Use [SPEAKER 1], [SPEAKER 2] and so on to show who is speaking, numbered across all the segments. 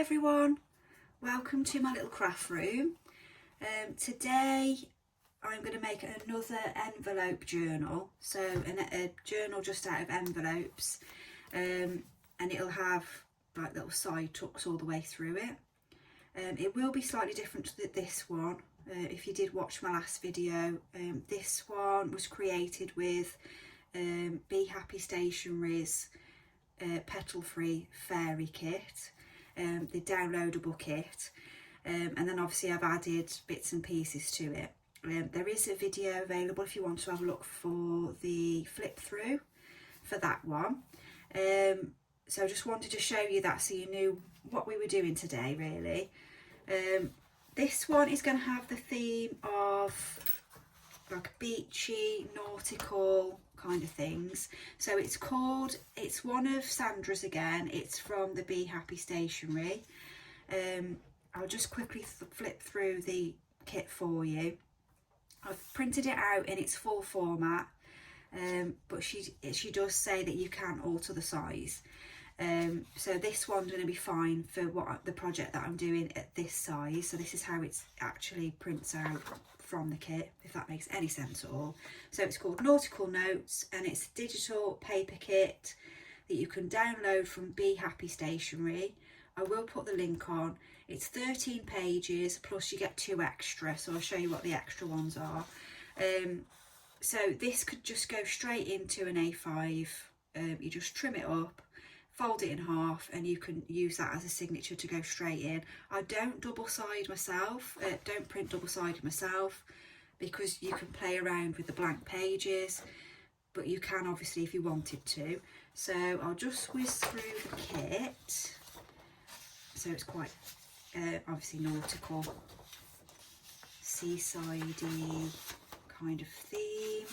[SPEAKER 1] everyone, welcome to my little craft room. Today I'm going to make another envelope journal, so a journal just out of envelopes, and it'll have like little side tucks all the way through it. It will be slightly different to this one. If you did watch my last video, this one was created with Be Happy Stationery's petal free fairy kit, the downloadable kit, and then obviously I've added bits and pieces to it. There is a video available if you want to have a look for the flip through for that one. So I just wanted to show you that so you knew what we were doing today really. This one is going to have the theme of like beachy, nautical kind of things. So it's one of Sandra's again. It's from the Be Happy Stationery. I'll just quickly flip through the kit for you. I've printed it out in its full format, but she does say that you can alter the size. So this one's going to be fine for the project that I'm doing at this size. So this is how it actually prints out from the kit, if that makes any sense at all. So it's called Nautical Notes, and it's a digital paper kit that you can download from Be Happy Stationery. I will put the link on. It's 13 pages plus you get 2 extra, so I'll show you what the extra ones are. So this could just go straight into an A5. You just trim it up, fold it in half, and you can use that as a signature to go straight in. I don't double side myself, don't print double sided myself, because you can play around with the blank pages, but you can obviously if you wanted to. So I'll just whiz through the kit. So it's quite obviously nautical, seasidey kind of theme.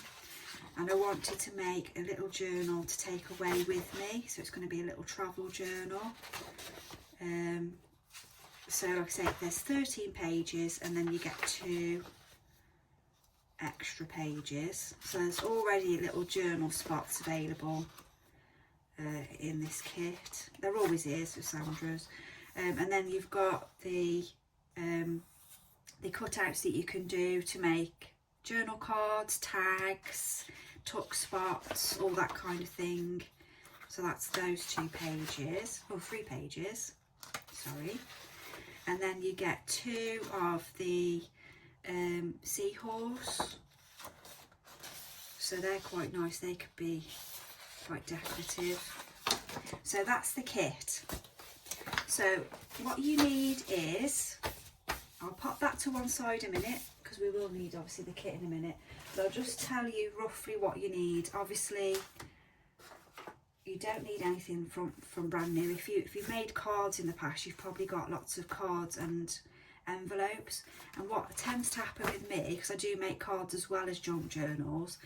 [SPEAKER 1] And I wanted to make a little journal to take away with me, so it's going to be a little travel journal. So like I say, there's 13 pages and then you get 2 extra pages. So there's already little journal spots available in this kit. There always is with Sandra's. And then you've got the cutouts that you can do to make journal cards, tags, tuck spots, all that kind of thing. So that's those 2 pages, or 3 pages, sorry. And then you get 2 of the seahorse. So they're quite nice, they could be quite decorative. So that's the kit. So what you need is, I'll pop that to one side a minute because we will need obviously the kit in a minute, but I'll just tell you roughly what you need. Obviously you don't need anything from brand new. If you've made cards in the past, you've probably got lots of cards and envelopes, and what tends to happen with me, because I do make cards as well as junk journals,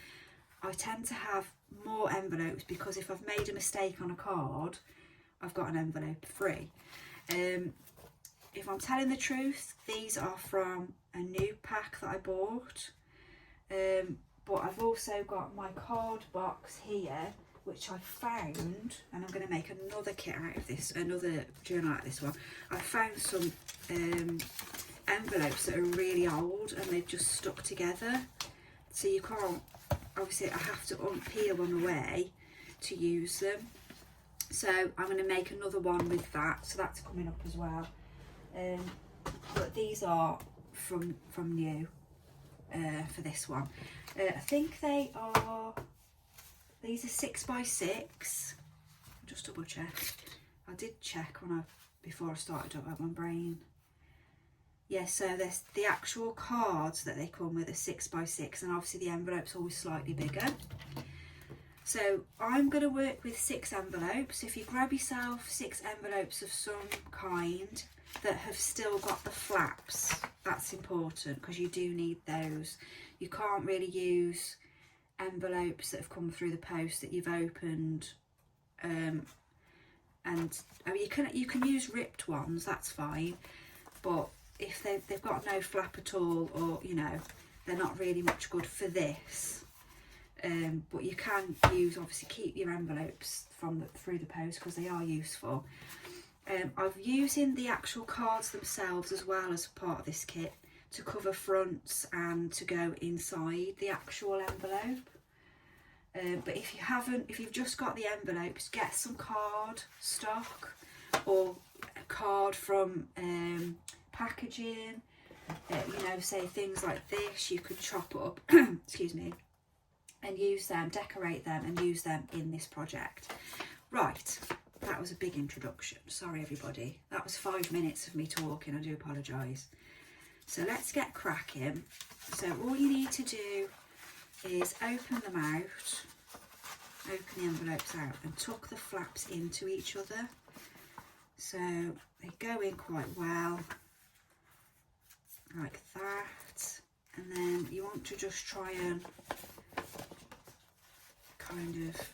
[SPEAKER 1] I tend to have more envelopes, because if I've made a mistake on a card, I've got an envelope free. If I'm telling the truth, these are from a new pack that I bought, but I've also got my card box here, which I found, and I'm going to make another kit out of this, another journal out of this one. I found some envelopes that are really old and they've just stuck together, so you can't, obviously I have to unpeel them away to use them. So I'm going to make another one with that, so that's coming up as well. But these are from new for this one. I think these are 6x6. Just double check. I did check before I started up at my brain. Yeah, so there's the actual cards that they come with are 6x6, and obviously the envelope's always slightly bigger. So I'm going to work with 6 envelopes. If you grab yourself 6 envelopes of some kind that have still got the flaps, that's important because you do need those. You can't really use envelopes that have come through the post that you've opened, and I mean, you can use ripped ones, that's fine, but if they've got no flap at all, or you know, they're not really much good for this. But you can use, obviously keep your envelopes through the post because they are useful. I'm using the actual cards themselves as well as part of this kit to cover fronts and to go inside the actual envelope. But if you've just got the envelopes, get some card stock or a card from packaging. You know, say things like this, you could chop up, excuse me, and use them, decorate them and use them in this project. Right, that was a big introduction. Sorry everybody, that was 5 minutes of me talking, I do apologise. So let's get cracking. So all you need to do is open them out, open the envelopes out and tuck the flaps into each other. So they go in quite well, like that. And then you want to just try and kind of...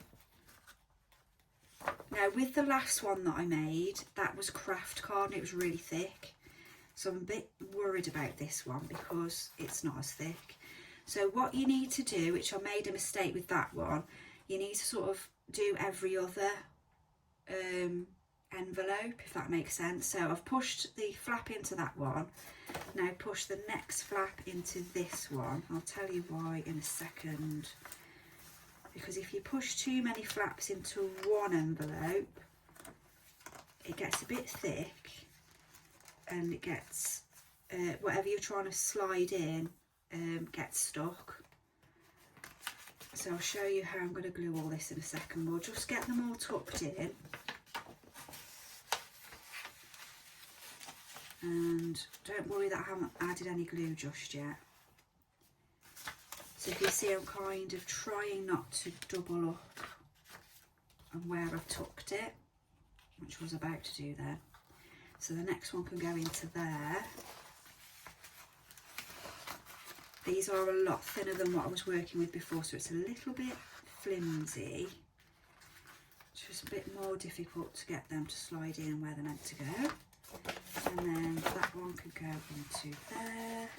[SPEAKER 1] Now with the last one that I made, that was craft card and it was really thick. So I'm a bit worried about this one because it's not as thick. So what you need to do, which I made a mistake with that one, you need to sort of do every other envelope, if that makes sense. So I've pushed the flap into that one. Now push the next flap into this one. I'll tell you why in a second. Because if you push too many flaps into one envelope, it gets a bit thick and it gets, whatever you're trying to slide in gets stuck. So I'll show you how I'm going to glue all this in a second. We'll just get them all tucked in. And don't worry that I haven't added any glue just yet. So if you see, I'm kind of trying not to double up on where I've tucked it, which I was about to do there. So the next one can go into there. These are a lot thinner than what I was working with before, so it's a little bit flimsy. It's just a bit more difficult to get them to slide in where they're meant to go. And then that one could go into there.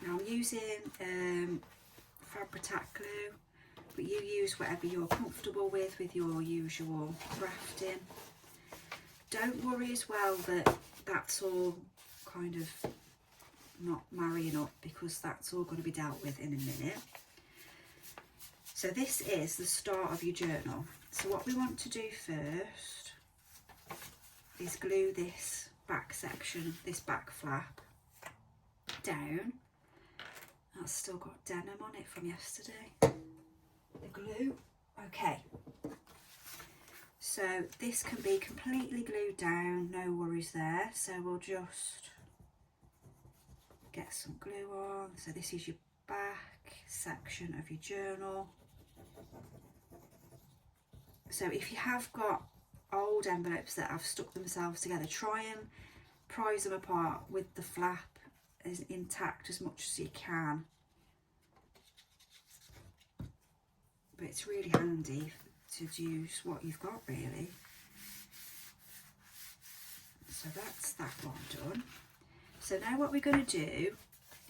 [SPEAKER 1] Now I'm using Fabri-Tac glue, but you use whatever you're comfortable with your usual crafting. Don't worry as well that that's all kind of not marrying up, because that's all going to be dealt with in a minute. So this is the start of your journal. So what we want to do first is glue this back section, this back flap down. That's still got denim on it from yesterday, the glue. Okay, so this can be completely glued down, no worries there. So we'll just get some glue on. So this is your back section of your journal. So if you have got old envelopes that have stuck themselves together, try and prise them apart with the flap as intact as much as you can. But it's really handy to use what you've got, really. So that's that one done. So now what we're going to do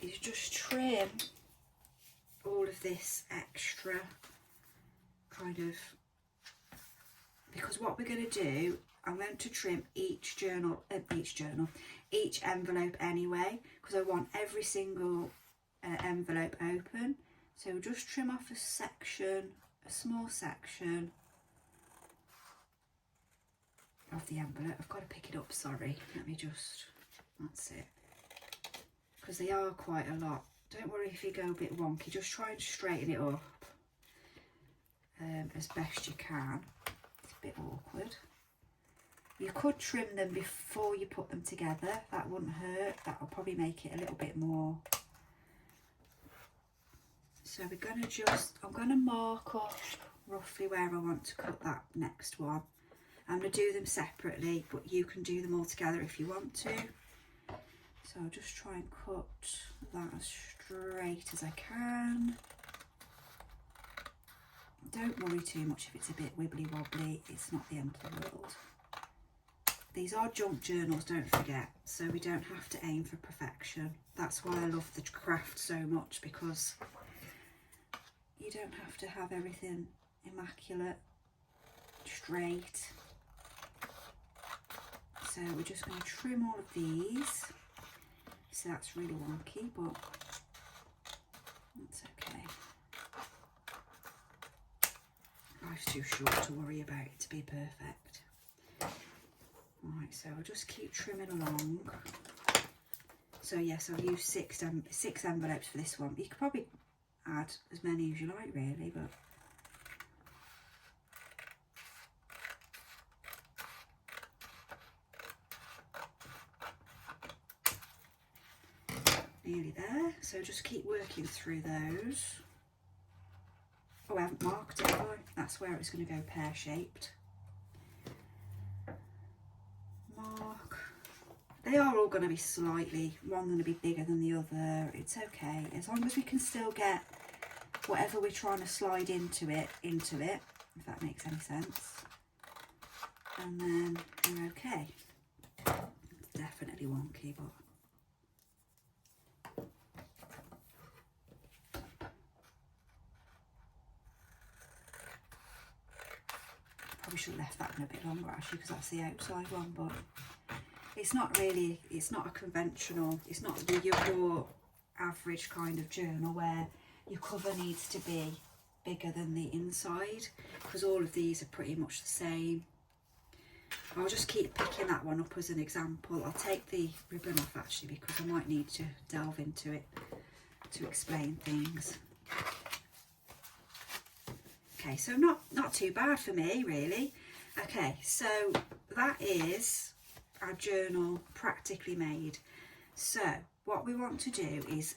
[SPEAKER 1] is just trim all of this extra kind of, because what we're going to do, I'm going to trim each envelope anyway, because I want every single envelope open. So we'll just trim off a section, a small section of the envelope. I've got to pick it up, sorry. Let me just, that's it. Because they are quite a lot. Don't worry if you go a bit wonky, just try and straighten it up as best you can. It's a bit awkward. You could trim them before you put them together, that wouldn't hurt. That will probably make it a little bit more. So we're going to just, I'm going to mark up roughly where I want to cut that next one. I'm going to do them separately, but you can do them all together if you want to. So I'll just try and cut that as straight as I can. Don't worry too much if it's a bit wibbly wobbly, it's not the end of the world. These are junk journals, don't forget, so we don't have to aim for perfection. That's why I love the craft so much, because you don't have to have everything immaculate. straight. So we're just going to trim all of these. So that's really wonky, but that's okay. Life's too short to worry about it to be perfect. Right, so I'll just keep trimming along. So yes, I've used six envelopes for this one. You could probably add as many as you like really, but nearly there. So just keep working through those. Oh, I haven't marked it, have I? That's where it's going to go pear-shaped. Mark. They are all going to be slightly, one going to be bigger than the other. It's okay, as long as we can still get whatever we're trying to slide into it, if that makes any sense. And then we're okay. It's definitely wonky, but probably should have left that one a bit longer actually, because that's the outside one, but it's not really, it's not a conventional, it's not your average kind of journal where your cover needs to be bigger than the inside, because all of these are pretty much the same. I'll just keep picking that one up as an example. I'll take the ribbon off actually, because I might need to delve into it to explain things. Okay, so not too bad for me really. Okay, so that is our journal practically made. So what we want to do is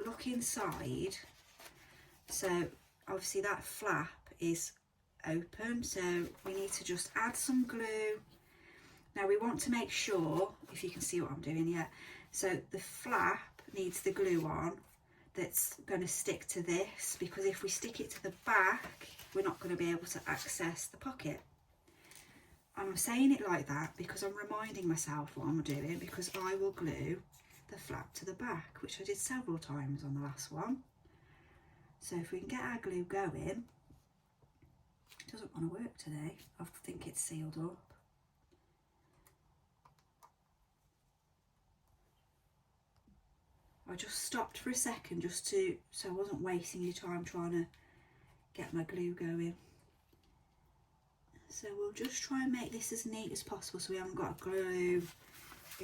[SPEAKER 1] look inside. So obviously that flap is open, so we need to just add some glue. Now we want to make sure, if you can see what I'm doing here, so the flap needs the glue on that's going to stick to this, because if we stick it to the back we're not going to be able to access the pocket. And I'm saying it like that because I'm reminding myself what I'm doing, because I will glue the flap to the back, which I did several times on the last one. So if we can get our glue going, it doesn't want to work today. I think it's sealed up. I just stopped for a second just to, so I wasn't wasting any time trying to get my glue going. So we'll just try and make this as neat as possible so we haven't got glue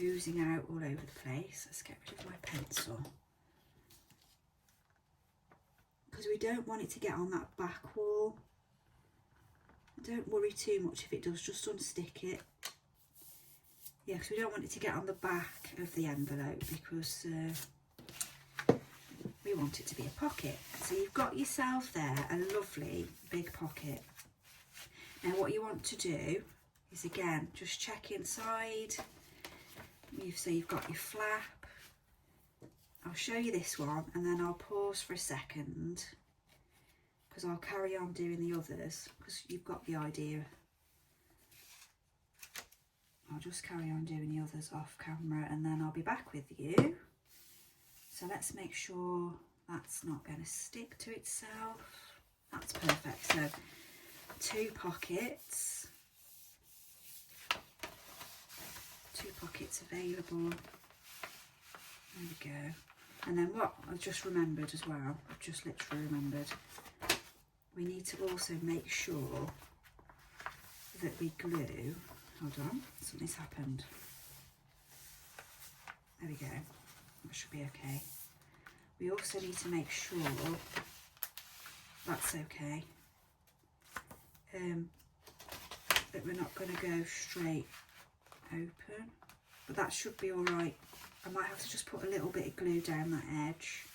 [SPEAKER 1] oozing out all over the place. Let's get rid of my pencil, because we don't want it to get on that back wall. Don't worry too much if it does, just unstick it. Yeah, because we don't want it to get on the back of the envelope, because we want it to be a pocket. So you've got yourself there a lovely big pocket. Now what you want to do is, again, just check inside. So you've got your flap. I'll show you this one and then I'll pause for a second, because I'll carry on doing the others, because you've got the idea. I'll just carry on doing the others off camera and then I'll be back with you. So let's make sure that's not going to stick to itself. That's perfect. So 2 pockets. 2 pockets available. There we go. And then what I've just remembered as well, I've just literally remembered, we need to also make sure that we glue, hold on, something's happened. There we go. That should be okay. We also need to make sure that's okay, that we're not going to go straight open, but that should be all right. I might have to just put a little bit of glue down that edge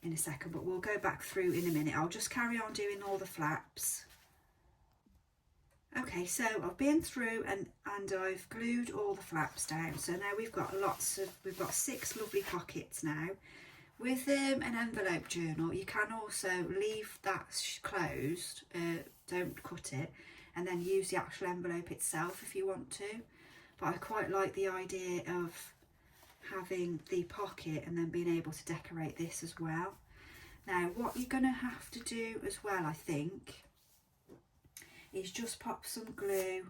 [SPEAKER 1] in a second, but we'll go back through in a minute. I'll just carry on doing all the flaps. Okay, so I've been through and I've glued all the flaps down. So now we've got 6 lovely pockets now. With an envelope journal, you can also leave that closed, don't cut it, and then use the actual envelope itself if you want to. But I quite like the idea of having the pocket and then being able to decorate this as well. Now, what you're going to have to do as well, I think, is just pop some glue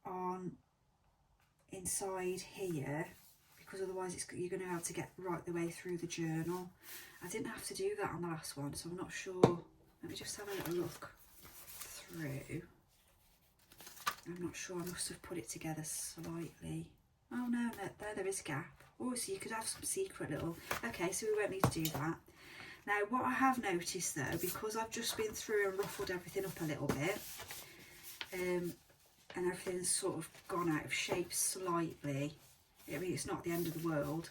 [SPEAKER 1] on inside here, because otherwise you're going to have to get right the way through the journal. I didn't have to do that on the last one, so I'm not sure. Let me just have a little look through. I'm not sure, I must have put it together slightly. Oh no, there is a gap. Oh, so you could have some secret little... Okay, so we won't need to do that. Now, what I have noticed though, because I've just been through and ruffled everything up a little bit, and everything's sort of gone out of shape slightly. I mean, it's not the end of the world,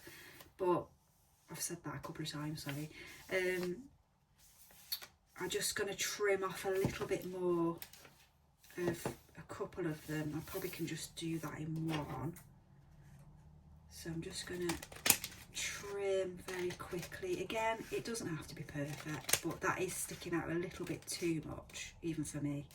[SPEAKER 1] but I've said that a couple of times, sorry. I'm just going to trim off a little bit more of a couple of them. I probably can just do that in one. So I'm just going to trim very quickly. Again, it doesn't have to be perfect, but that is sticking out a little bit too much, even for me.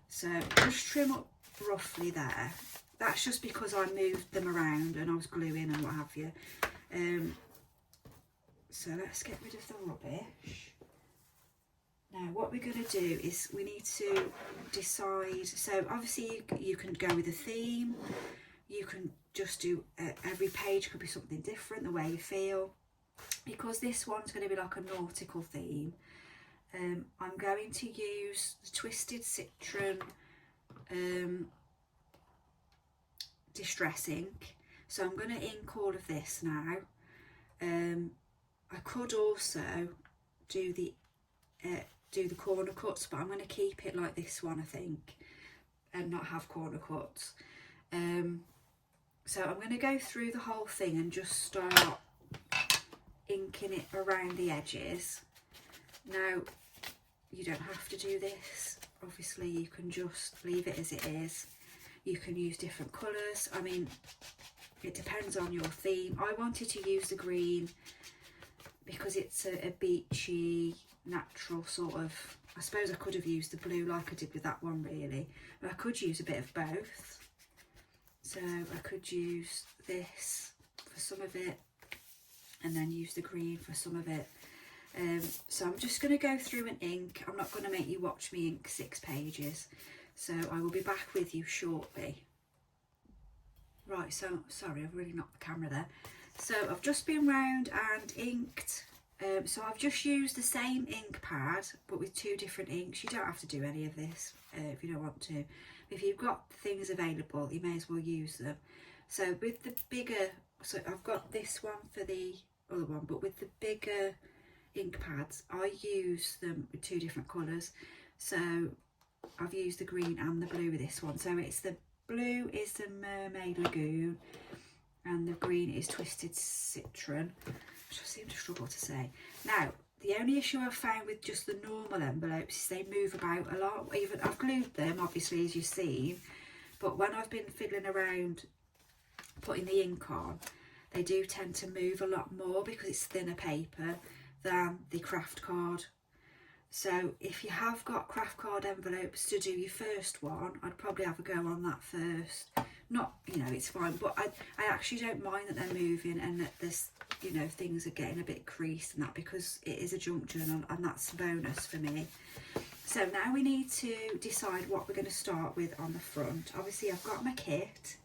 [SPEAKER 1] So just trim up roughly there. That's just because I moved them around and I was gluing and what have you. So let's get rid of the rubbish. Now what we're going to do is we need to decide. So obviously you can go with a theme. You can just do every page could be something different, the way you feel. Because this one's going to be like a nautical theme, I'm going to use the Twisted Citron distress ink. So I'm going to ink all of this now. I could also do the corner cuts, but I'm going to keep it like this one, I think, and not have corner cuts. So I'm going to go through the whole thing and just start inking it around the edges. Now, you don't have to do this. Obviously, you can just leave it as it is. You can use different colours. I mean, it depends on your theme. I wanted to use the green because it's a beachy, natural sort of... I suppose I could have used the blue like I did with that one, really. But I could use a bit of both. So I could use this for some of it and then use the green for some of it. So I'm just going to go through and ink. I'm not going to make you watch me ink 6 pages. So I will be back with you shortly. Right, so sorry, I've really knocked the camera there. So I've just been round and inked. So I've just used the same ink pad but with 2 different inks. You don't have to do any of this if you don't want to. If you've got things available, you may as well use them. So with the bigger, so I've got this one for the other one, but with the bigger ink pads, I use them with 2 different colours. So I've used the green and the blue with this one. So it's the blue is the Mermaid Lagoon and the green is Twisted Citron, which I seem to struggle to say. Now, the only issue I've found with just the normal envelopes is they move about a lot. Even I've glued them, obviously, as you've seen, but when I've been fiddling around putting the ink on, they do tend to move a lot more because it's thinner paper than the craft card. So if you have got craft card envelopes to do your first one, I'd probably have a go on that first. Not, you know, it's fine, but I actually don't mind that they're moving and that this, you know, things are getting a bit creased and that, because it is a junk journal and that's a bonus for me. So now we need to decide what we're going to start with on the front. Obviously I've got my kit.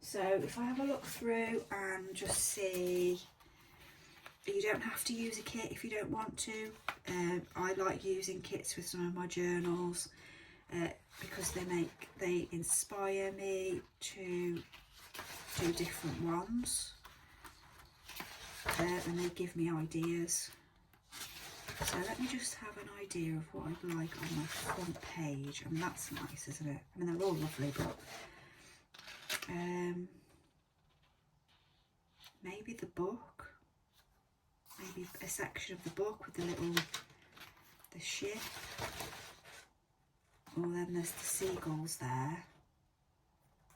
[SPEAKER 1] So if I have a look through and just see, you don't have to use a kit if you don't want to. I like using kits with some of my journals because they inspire me to do different ones and they give me ideas. So let me just have an idea of what I'd like on my front page. I mean, that's nice, isn't it? I mean, they're all lovely, but maybe the book, maybe a section of the book with the ship, or then there's the seagulls there.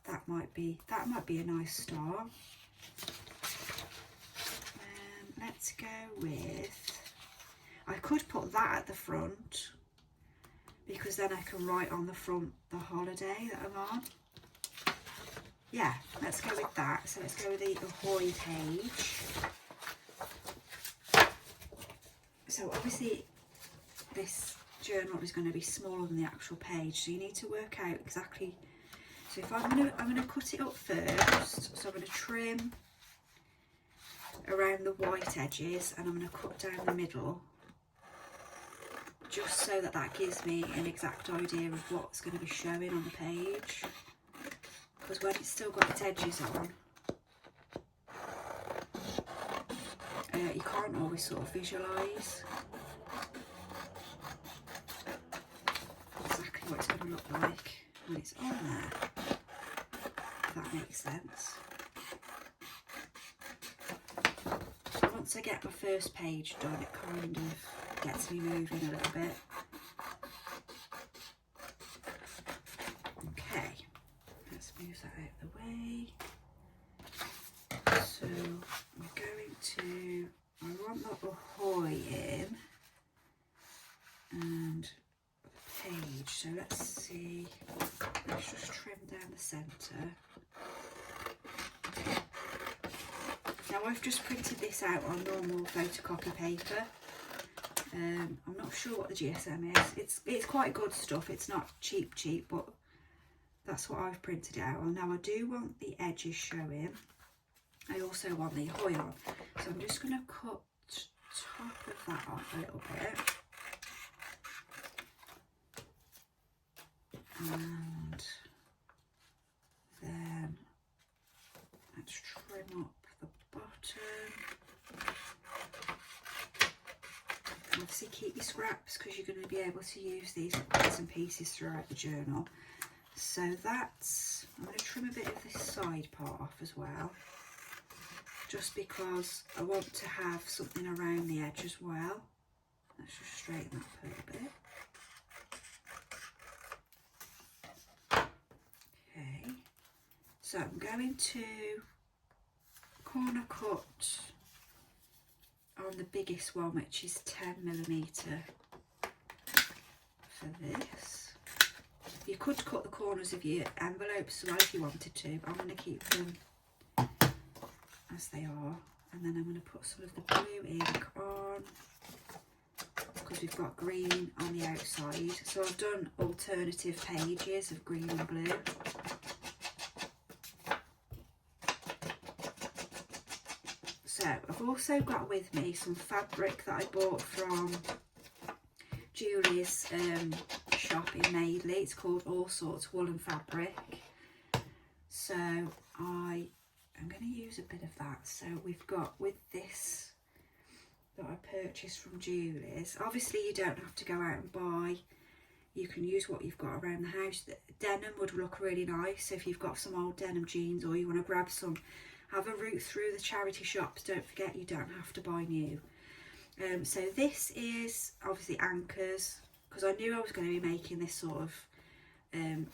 [SPEAKER 1] That might be a nice start. Let's go with, I could put that at the front because then I can write on the front the holiday that I'm on. Yeah, let's go with that. So let's go with the Ahoy page. So obviously this journal is going to be smaller than the actual page, so you need to work out exactly. So if I'm gonna cut it up first, so I'm going to trim around the white edges and I'm going to cut down the middle, just so that gives me an exact idea of what's going to be showing on the page, because when it's still got its edges on, you can't always sort of visualise exactly what it's going to look like when it's on there, if that makes sense. So once I get my first page done, it kind of gets me moving a little bit. Okay, let's move that out of the way. So we're going to, I want the ahoy in and the page, so let's see, let's just trim down the centre. Now I've just printed this out on normal photocopy paper. I'm not sure what the GSM is. It's quite good stuff, it's not cheap, but that's what I've printed it out on. Now I do want the edges showing. I also want the ahoy on, so I'm just going to cut top of that off a little bit, and then let's trim up the bottom. Obviously keep your scraps, because you're going to be able to use these bits and pieces throughout the journal. So that's, I'm going to trim a bit of this side part off as well, just because I want to have something around the edge as well. Let's just straighten that up a little bit. Okay, so I'm going to corner cut on the biggest one, which is 10mm for this. You could cut the corners of your envelopes as well if you wanted to, but I'm going to keep them as they are, and then I'm going to put some of the blue ink on, because we've got green on the outside. So I've done alternative pages of green and blue. So I've also got with me some fabric that I bought from Julie's shop in Madeley. It's called All Sorts Woolen Fabric. So I'm going to use a bit of that. So we've got with this that I purchased from Julie's. Obviously you don't have to go out and buy. You can use what you've got around the house. The denim would look really nice. So if you've got some old denim jeans, or you want to grab some, have a route through the charity shops. Don't forget, you don't have to buy new. So this is obviously anchors, because I knew I was going to be making this sort of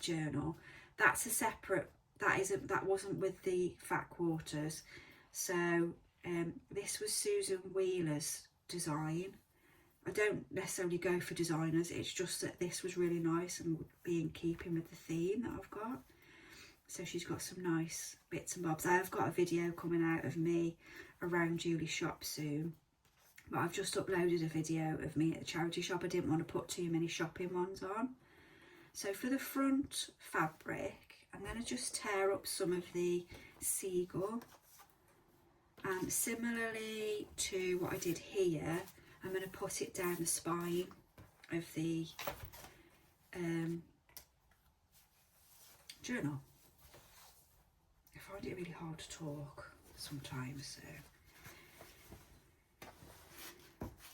[SPEAKER 1] journal. That's a separate, that wasn't with the fat quarters. So this was Susan Wheeler's design. I don't necessarily go for designers, it's just that this was really nice and would be in keeping with the theme that I've got. So she's got some nice bits and bobs. I've got a video coming out of me around Julie's shop soon, but I've just uploaded a video of me at the charity shop. I didn't want to put too many shopping ones on. So for the front fabric, I'm going to just tear up some of the seagull, and similarly to what I did here, I'm going to put it down the spine of the journal. I find it really hard to talk sometimes,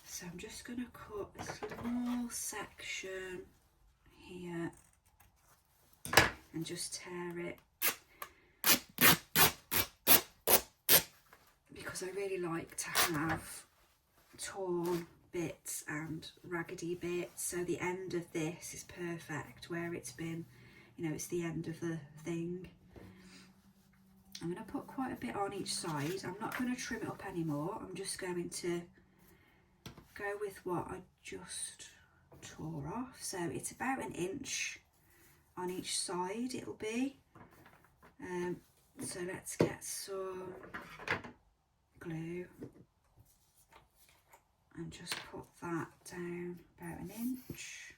[SPEAKER 1] so I'm just going to cut a small section here and just tear it, because I really like to have torn bits and raggedy bits. So the end of this is perfect, where it's been, you know, it's the end of the thing. I'm going to put quite a bit on each side. I'm not going to trim it up anymore. I'm just going to go with what I just tore off. So it's about 1 inch on each side it'll be. So let's get some glue and just put that down about an inch.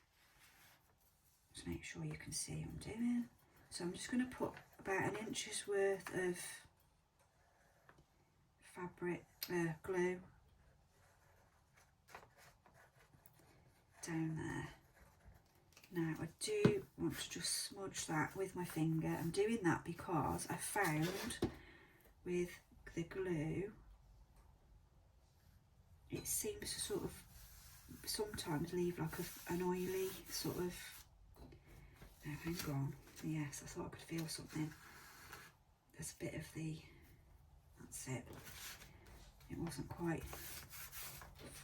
[SPEAKER 1] Just make sure you can see what I'm doing. So I'm just going to put about an inch's worth of fabric glue down there. Now I do want to just smudge that with my finger. I'm doing that because I found with the glue it seems to sort of sometimes leave like an oily sort of, no, hang on, yes, I thought I could feel something. There's a bit of the, that's it, it wasn't quite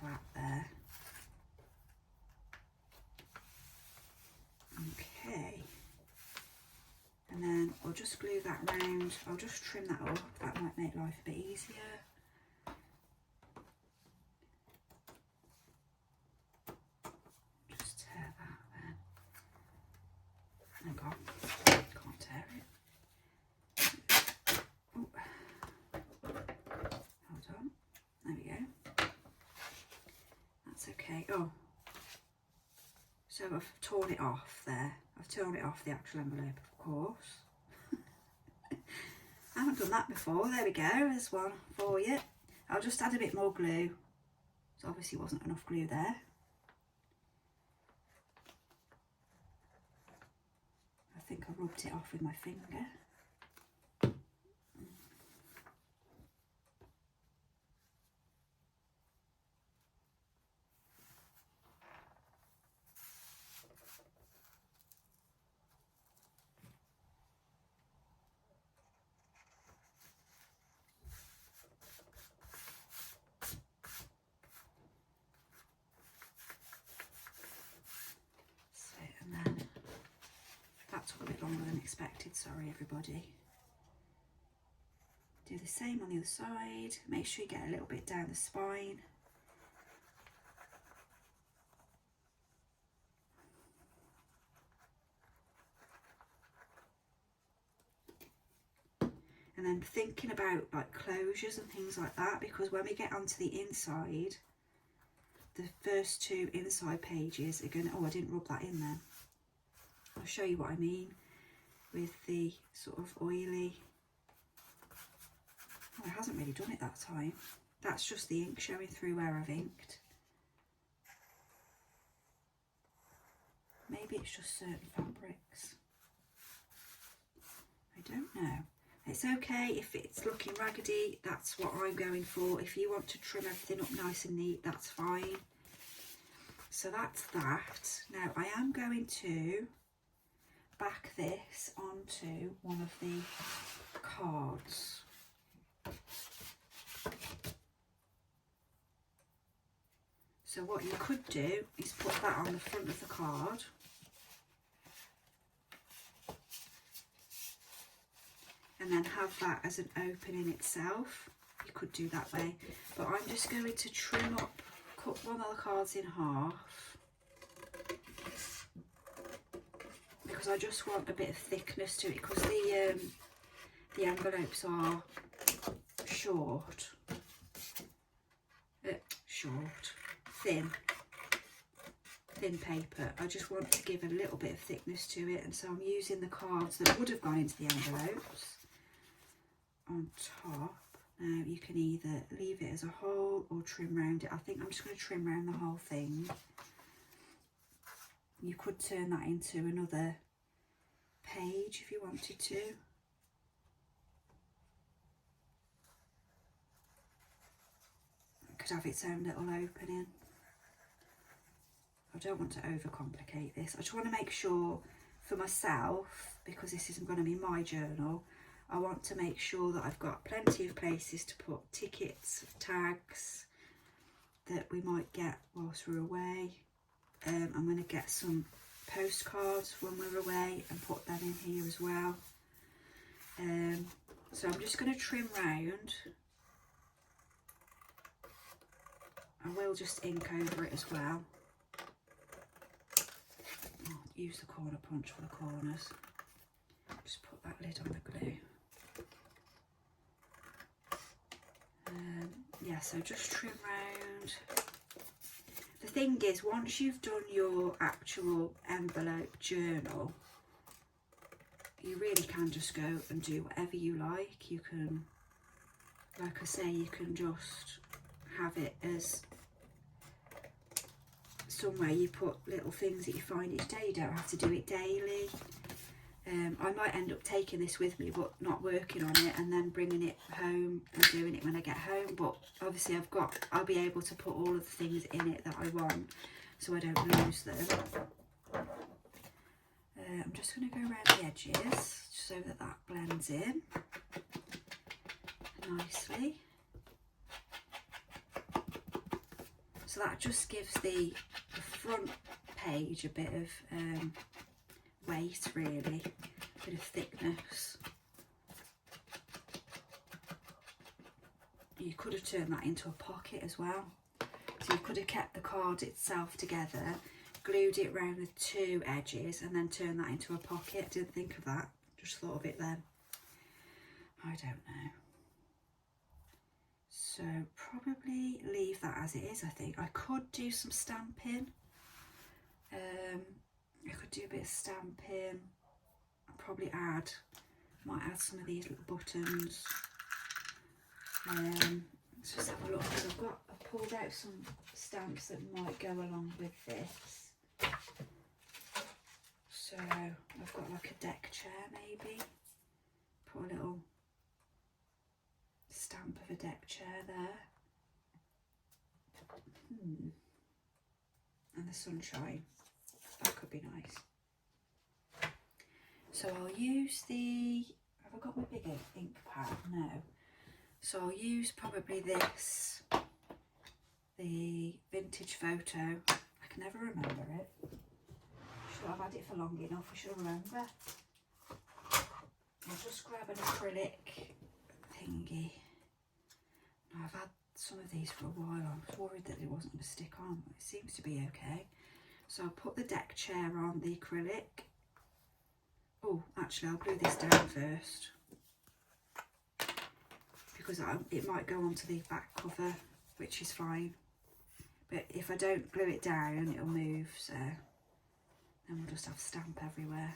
[SPEAKER 1] flat there. Okay, and then I'll just glue that round. I'll just trim that up, that might make life a bit easier. Just tear that then. Hang on, can't tear it. Oh. Hold on, there we go. That's okay. Oh, so I've torn it off there. I've torn it off the actual envelope, of course. I haven't done that before. There we go, there's one for you. I'll just add a bit more glue. So obviously wasn't enough glue there. I think I rubbed it off with my finger. Took a bit longer than expected, sorry everybody. Do the same on the other side, make sure you get a little bit down the spine. And then thinking about like closures and things like that, because when we get onto the inside, the first two inside pages are going to, oh, I didn't rub that in then. I'll show you what I mean with the sort of oily. Oh, it hasn't really done it that time. That's just the ink showing through where I've inked. Maybe it's just certain fabrics. I don't know. It's okay if it's looking raggedy, that's what I'm going for. If you want to trim everything up nice and neat, that's fine. So that's that. Now I am going to back this onto one of the cards. So what you could do is put that on the front of the card. And then have that as an opening itself. You could do that way. But I'm just going to trim up, cut one of the cards in half. Because I just want a bit of thickness to it, because the envelopes are thin paper. I just want to give a little bit of thickness to it, and so I'm using the cards that would have gone into the envelopes on top. Now you can either leave it as a whole or trim round it. I think I'm just going to trim round the whole thing. You could turn that into another page if you wanted to. It could have its own little opening. I don't want to overcomplicate this. I just want to make sure for myself, because this isn't going to be my journal, I want to make sure that I've got plenty of places to put tickets, tags that we might get whilst we're away. I'm going to get some postcards when we're away and put them in here as well. So I'm just going to trim round. I will just ink over it as well. I'll use the corner punch for the corners. Just put that lid on the glue. Yeah, so just trim round. the thing is, once you've done your actual envelope journal, you really can just go and do whatever you like. You can, like I say, you can just have it as somewhere you put little things that you find each day. You don't have to do it daily. I might end up taking this with me but not working on it, and then bringing it home and doing it when I get home. But obviously I'll be able to put all of the things in it that I want, so I don't lose them. I'm just going to go around the edges so that blends in nicely. So that just gives the front page a bit of weight, really, a bit of thickness. You could have turned that into a pocket as well. So you could have kept the card itself together, glued it round the two edges, and then turned that into a pocket. I didn't think of that, just thought of it then. I don't know. So probably leave that as it is, I think. I could do some stamping. I could do a bit of stamping. I'll probably might add some of these little buttons. Let's just have a look, because I've pulled out some stamps that might go along with this. So I've got like a deck chair maybe. Put a little stamp of a deck chair there. And the sunshine. That could be nice. So I'll use have I got my big ink pad? No. So I'll use probably this, the vintage photo. I can never remember it. I've had it for long enough, I should remember. I'll just grab an acrylic thingy. Now, I've had some of these for a while. I was worried that it wasn't going to stick on, but it seems to be okay. So I'll put the deck chair on the acrylic. Oh, actually I'll glue this down first, because it might go onto the back cover, which is fine. But if I don't glue it down, it'll move, so then we'll just have stamp everywhere.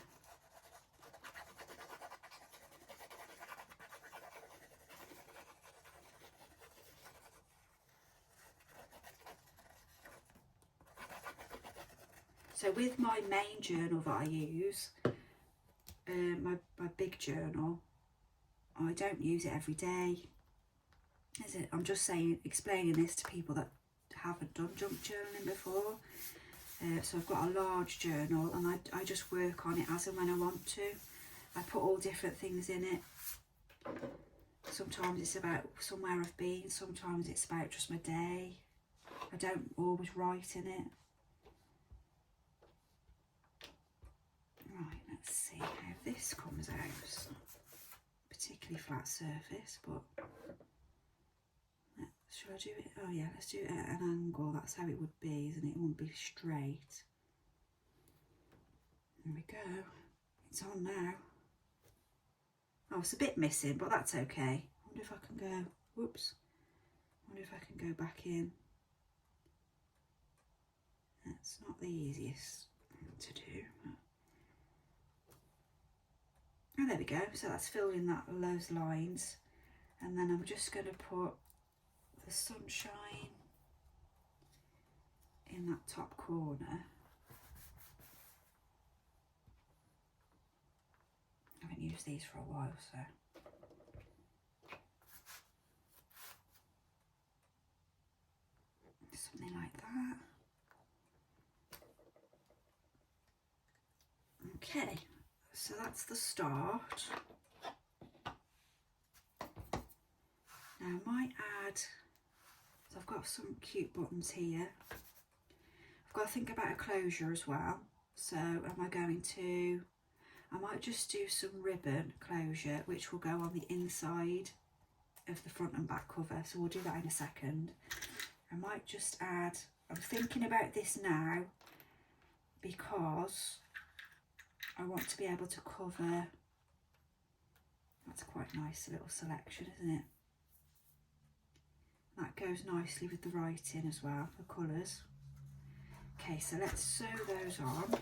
[SPEAKER 1] So with my main journal that I use, my big journal, I don't use it every day. I'm just explaining this to people that haven't done junk journaling before. So I've got a large journal, and I just work on it as and when I want to. I put all different things in it. Sometimes it's about somewhere I've been, sometimes it's about just my day. I don't always write in it. Right, let's see how this comes out. It's not particularly flat surface, but should I do it? Oh yeah, let's do it at an angle. That's how it would be, isn't it? It wouldn't be straight. There we go. It's on now. Oh, it's a bit missing, but that's okay. I wonder if I can go, whoops. I wonder if I can go back in. That's not the easiest to do. Oh, there we go. So that's filled in those lines. And then I'm just going to put the sunshine in that top corner. I haven't used these for a while, so. Something like that. Okay, so that's the start. Now I might add, so I've got some cute buttons here. I've got to think about a closure as well. So I might just do some ribbon closure, which will go on the inside of the front and back cover. So we'll do that in a second. I might just add, I'm thinking about this now because I want to be able to cover, that's quite nice, a little selection, isn't it? That goes nicely with the writing as well, the colours. Okay, so let's sew those on.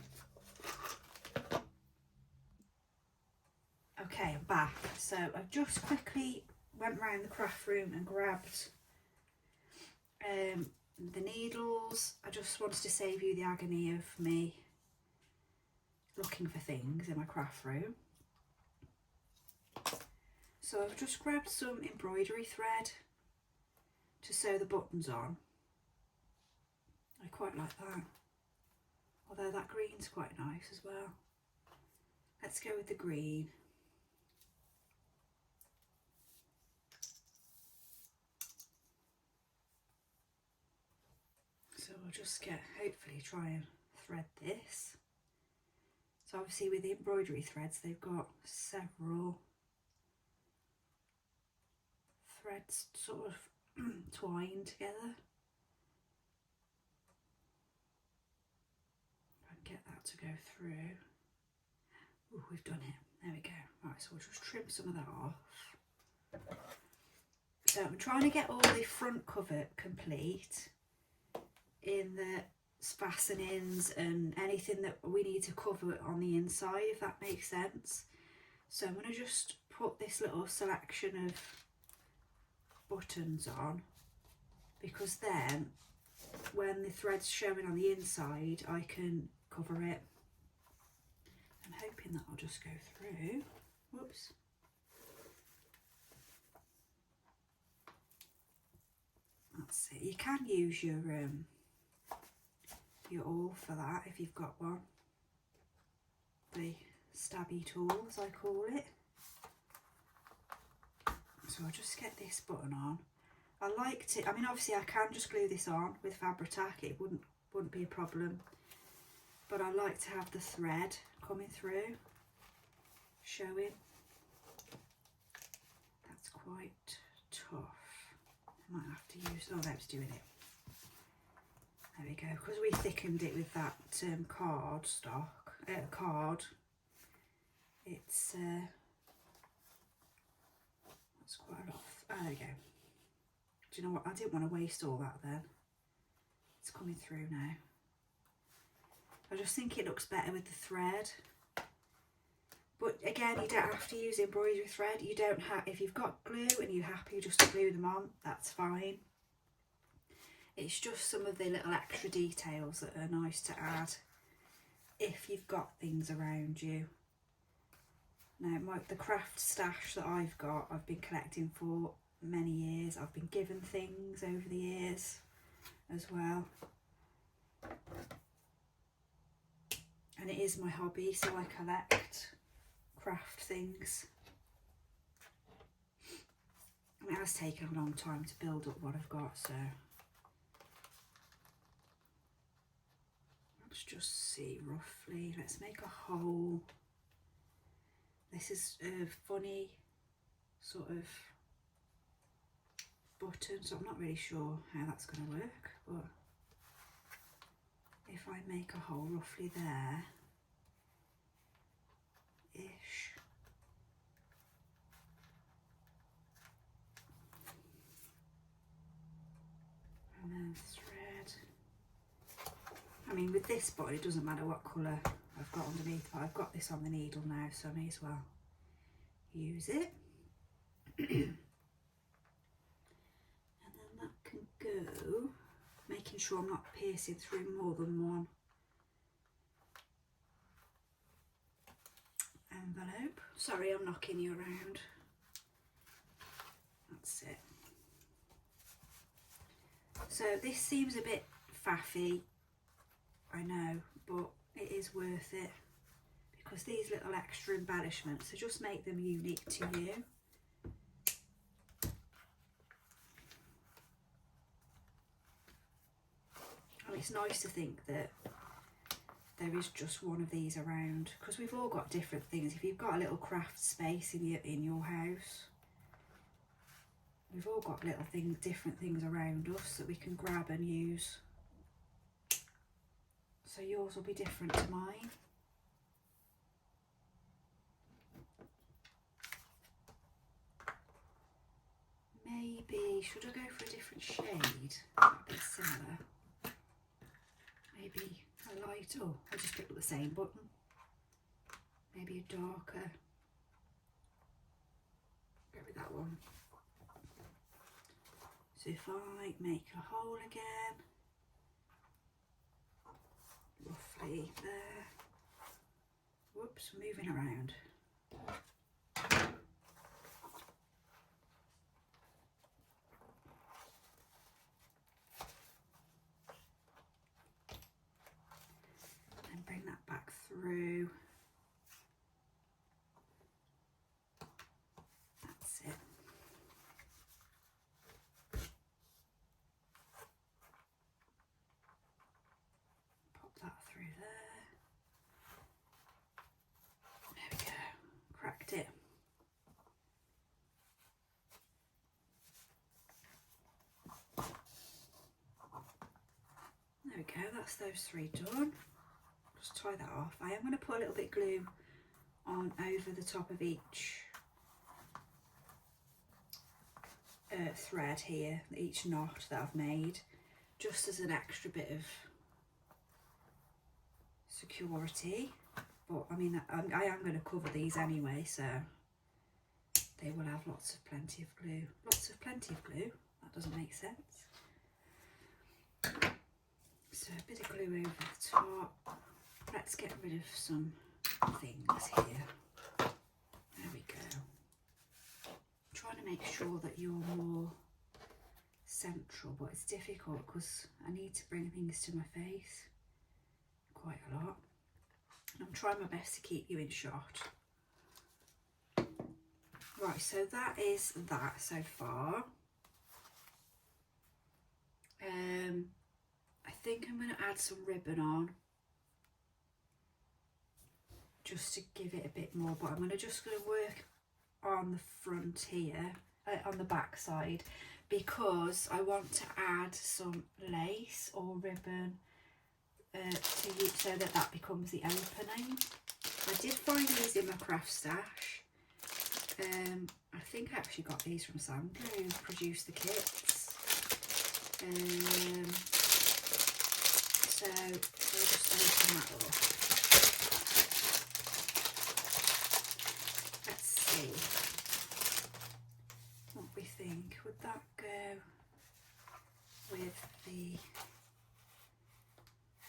[SPEAKER 1] Okay, I'm back. So I've just quickly went around the craft room and grabbed the needles. I just wanted to save you the agony of me looking for things in my craft room. So I've just grabbed some embroidery thread to sew the buttons on. I quite like that, although that green's quite nice as well. Let's go with the green. So we'll just hopefully try and thread this. So obviously with the embroidery threads, they've got several threads sort of twined together. And get that to go through. Oh, we've done it. There we go. Right, so we'll just trim some of that off. So I'm trying to get all the front cover complete in the fastenings and anything that we need to cover on the inside, if that makes sense. So I'm going to just put this little selection of buttons on, because then when the thread's showing on the inside I can cover it. I'm hoping that I'll just go through. Whoops. That's it. You can use your awl for that if you've got one. The stabby tool, as I call it. So I'll just get this button on. I liked it. I mean, obviously I can just glue this on with Fabri-Tac. It wouldn't be a problem. But I like to have the thread coming through, showing. That's quite tough. I might have to use. Oh, that was doing it. There we go. Because we thickened it with that card. It's that's quite a lot. Oh, there we go. Do you know what? I didn't want to waste all that then. It's coming through now. I just think it looks better with the thread. But again, you don't have to use embroidery thread. You don't have, if you've got glue and you're happy just to glue them on, that's fine. It's just some of the little extra details that are nice to add if you've got things around you. Now, the craft stash that I've got, I've been collecting for many years. I've been given things over the years as well. And it is my hobby, so I collect craft things. It has taken a long time to build up what I've got, so let's just see roughly. Let's make a hole. This is a funny sort of button, so I'm not really sure how that's going to work, but if I make a hole roughly there ish, and then thread. I mean, with this button it doesn't matter what colour I've got underneath, but I've got this on the needle now, so I may as well use it. And then that can go, making sure I'm not piercing through more than one envelope. Sorry, I'm knocking you around. That's it. So this seems a bit faffy, I know, but it is worth it, because these little extra embellishments, so just make them unique to you. And it's nice to think that there is just one of these around, because we've all got different things. If you've got a little craft space in your house, we've all got little things, different things around us that we can grab and use. So yours will be different to mine. Maybe, should I go for a different shade? A bit similar. maybe a light, oh, I just picked up the same button, maybe a darker, go with that one. So if I make a hole again, roughly there, whoops, moving around. And bring that back through. That's it. Pop that through there. There we go, cracked it. There we go, that's those three done. Just tie that off. I am going to put a little bit of glue on over the top of each thread here, each knot that I've made, just as an extra bit of security. But I mean, I am going to cover these anyway, so they will have lots of plenty of glue. Lots of plenty of glue, that doesn't make sense. So a bit of glue over the top. Let's get rid of some things here. There we go. I'm trying to make sure that you're more central, but it's difficult because I need to bring things to my face quite a lot. And I'm trying my best to keep you in shot. Right, so that is that so far. I think I'm going to add some ribbon on, just to give it a bit more, but I'm going to work on the front here, on the back side, because I want to add some lace or ribbon to use, so that becomes the opening. I did find these in my craft stash. I think I actually got these from Sandra, who produced the kits. So we'll just open that up. Let's see what we think. Would that go with the...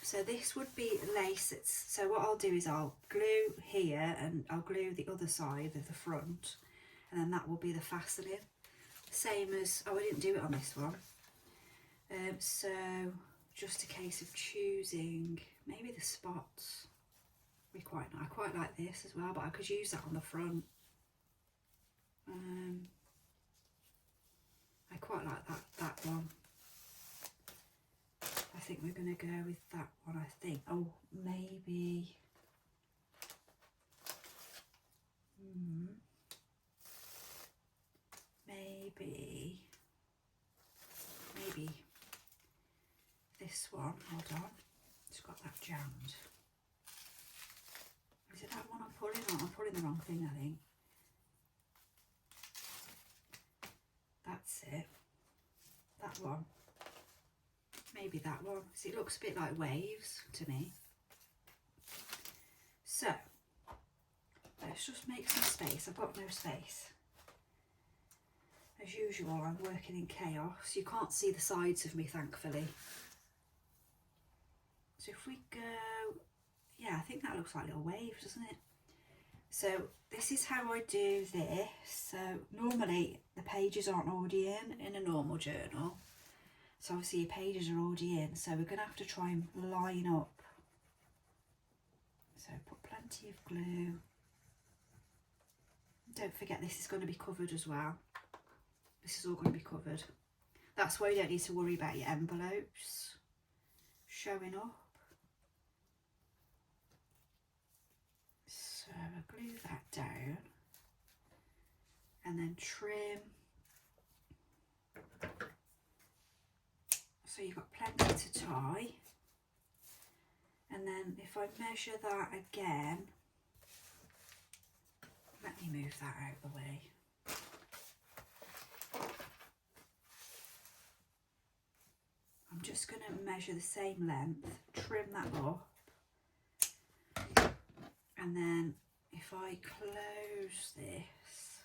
[SPEAKER 1] So this would be lace. So what I'll do is I'll glue here and I'll glue the other side of the front, and then that will be the fastening. Same as, oh, I didn't do it on this one. So just a case of choosing maybe the spots. I quite like this as well, but I could use that on the front. I quite like that one. I think we're going to go with that one, I think. Oh, maybe... Maybe this one. Hold on. It's got that jammed. Is it that one I'm pulling on? I'm pulling the wrong thing, I think. That's it. That one. Maybe that one, because it looks a bit like waves to me. So, let's just make some space. I've got no space. As usual, I'm working in chaos. You can't see the sides of me, thankfully. So if we go, yeah, I think that looks like little waves, doesn't it? So this is how I do this. So normally the pages aren't already in a normal journal. So obviously your pages are already in. So we're going to have to try and line up. So put plenty of glue. Don't forget this is going to be covered as well. This is all going to be covered. That's why you don't need to worry about your envelopes showing up. So I'll glue that down and then trim. So you've got plenty to tie. And then if I measure that again, let me move that out of the way. I'm just just going to measure the same length, trim that up, and then if I close this,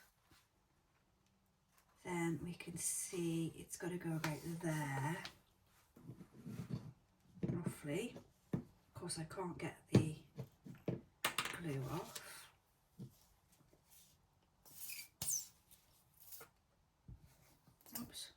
[SPEAKER 1] then we can see it's got to go about there, roughly. Of course I can't get the glue off. Oops.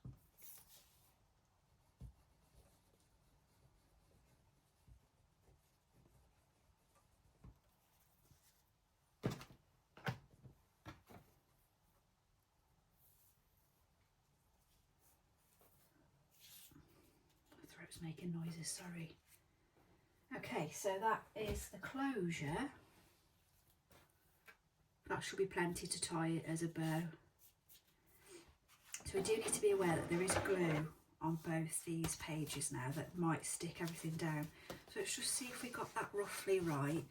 [SPEAKER 1] My throat's making noises, sorry. Okay, so that is the closure. That should be plenty to tie it as a bow. So we do need to be aware that there is glue on both these pages now that might stick everything down. So let's just see if we got that roughly right.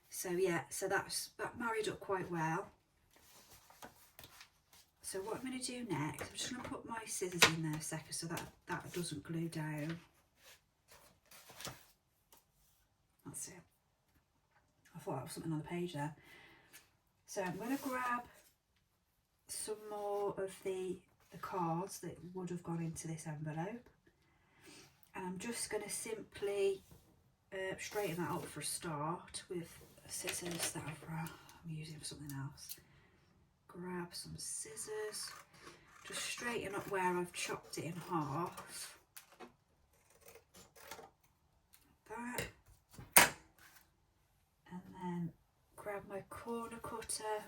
[SPEAKER 1] So yeah, so that married up quite well. So what I'm going to do next, I'm just going to put my scissors in there a second so that doesn't glue down. That's it. I thought that was something on the page there. So I'm going to grab some more of the cards that would have gone into this envelope, and I'm just going to simply straighten that up for a start with scissors that I'm using for something else. Grab some scissors, just straighten up where I've chopped it in half. Like that. And then grab my corner cutter.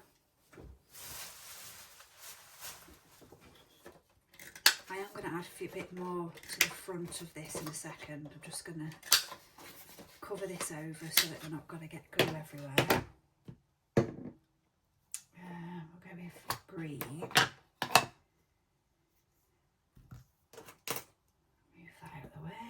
[SPEAKER 1] I am going to add a bit more to the front of this in a second. I'm just going to cover this over so that we're not going to get glue everywhere. We'll go with green. Move that out of the way.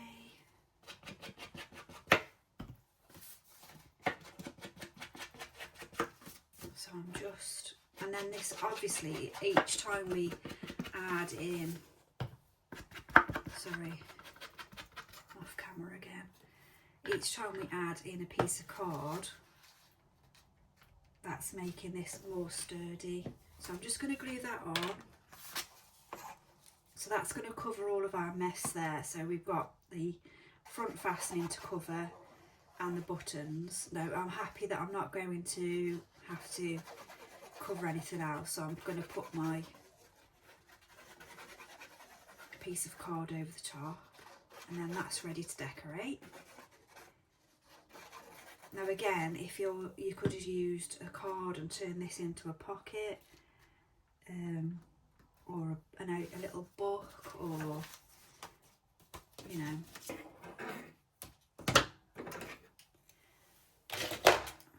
[SPEAKER 1] So I'm just, and then this obviously each time we add in, sorry, off camera again, each time we add in a piece of card, that's making this more sturdy. So I'm just going to glue that on. So that's going to cover all of our mess there. So we've got the front fastening to cover and the buttons. Now I'm happy that I'm not going to have to cover anything else, so I'm going to put my piece of card over the top, and then that's ready to decorate. Now again, if you could have used a card and turned this into a pocket, or a little book, or you know.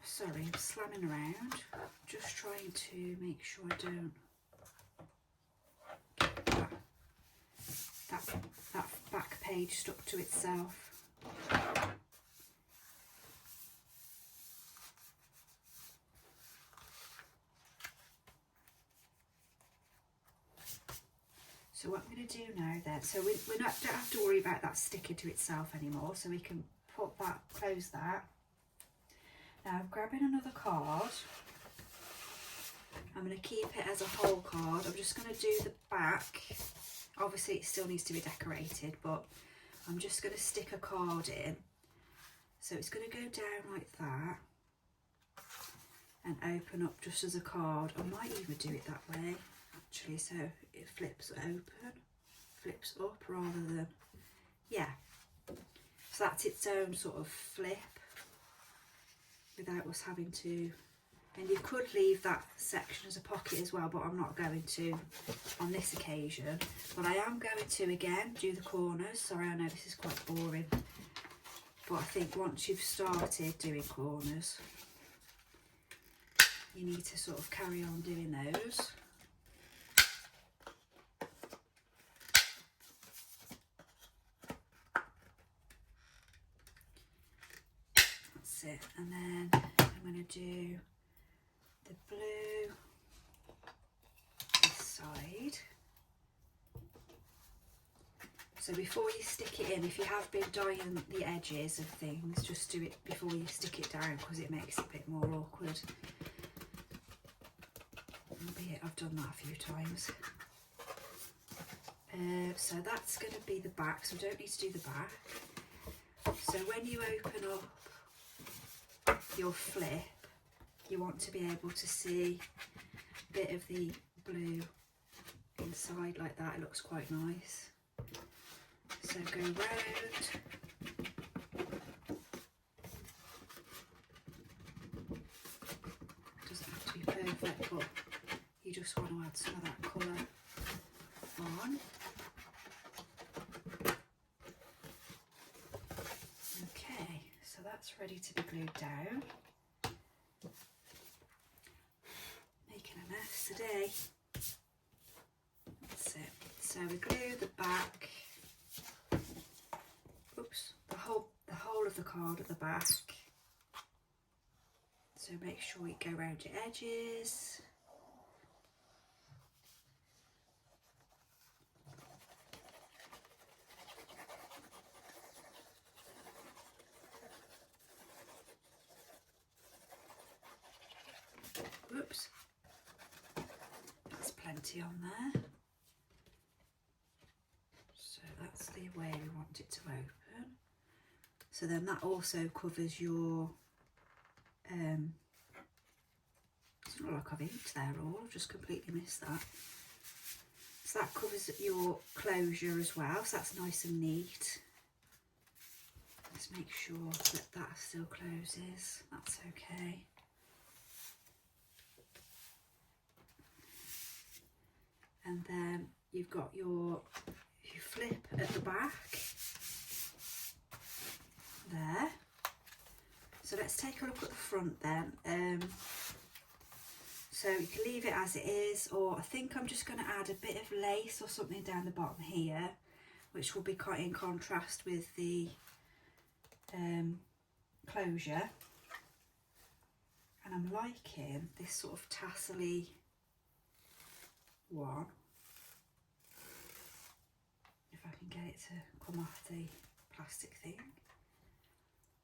[SPEAKER 1] Sorry, I'm slamming around, just trying to make sure I don't get that back page stuck to itself. So what I'm going to do now then, so we don't have to worry about that sticking to itself anymore, so we can put that, close that. Now I'm grabbing another card. I'm going to keep it as a whole card. I'm just going to do the back. Obviously it still needs to be decorated, but I'm just going to stick a card in. So it's going to go down like that and open up just as a card. I might even do it that way actually, so it flips open, flips up rather than, yeah. So that's its own sort of flip without us having to. And you could leave that section as a pocket as well, but I'm not going to on this occasion. But I am going to, again, do the corners. Sorry, I know this is quite boring, but I think once you've started doing corners, you need to sort of carry on doing those. That's it. And then I'm going to do the blue this side. So before you stick it in, if you have been dyeing the edges of things, just do it before you stick it down because it makes it a bit more awkward. Albeit I've done that a few times. So that's going to be the back, so we don't need to do the back. So when you open up your flip, you want to be able to see a bit of the blue inside like that. It looks quite nice. So go round. It doesn't have to be perfect, but you just want to add some of that colour on. Okay, so that's ready to be glued down. Making a mess today. That's it. So we glue the back. Oops, the whole of the card at the back. So make sure you go around your edges. Whoops, that's plenty on there. So that's the way we want it to open. So then that also covers your, it's not like I've inked there all, I've just completely missed that. So that covers your closure as well, so that's nice and neat. Let's make sure that that still closes, that's okay. And then you've got your flip at the back there. So let's take a look at the front then. So you can leave it as it is, or I think I'm just going to add a bit of lace or something down the bottom here, which will be quite in contrast with the closure. And I'm liking this sort of tassel-y one. If I can get it to come off the plastic thing.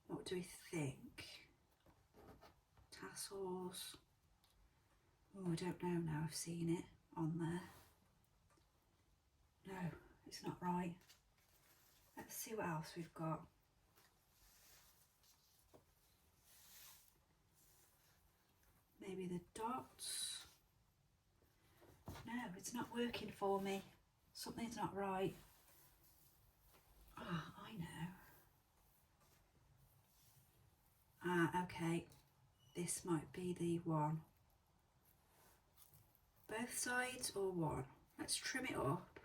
[SPEAKER 1] What do we think? Tassels. Oh, I don't know now, I've seen it on there. No, it's not right. Let's see what else we've got. Maybe the dots. No, it's not working for me. Something's not right. Ah, I know. Ah, okay. This might be the one. Both sides or one? Let's trim it up.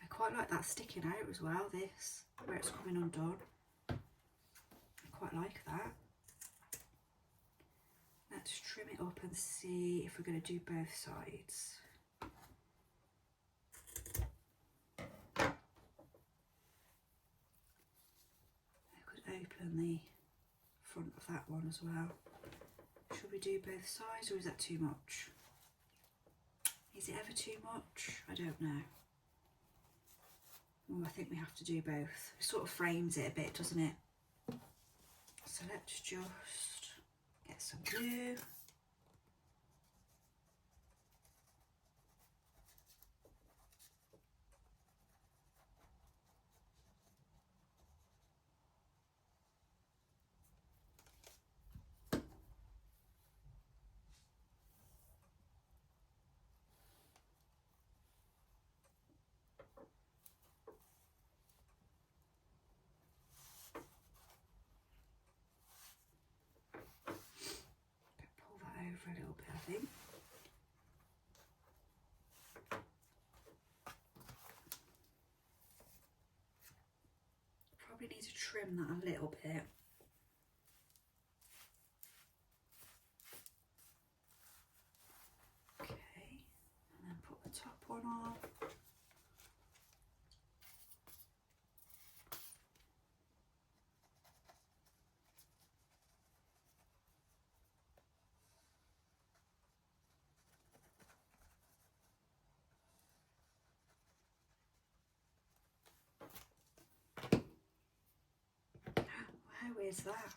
[SPEAKER 1] I quite like that sticking out as well, this, where it's coming undone. I quite like that. Let's trim it up and see if we're going to do both sides. Open the front of that one as well. Should we do both sides or is that too much? Is it ever too much? I don't know. Oh, I think we have to do both. It sort of frames it a bit, doesn't it? So let's just get some glue. For a little bit, I think. Probably need to trim that a little bit. Okay, and then put the top one on. weird's that?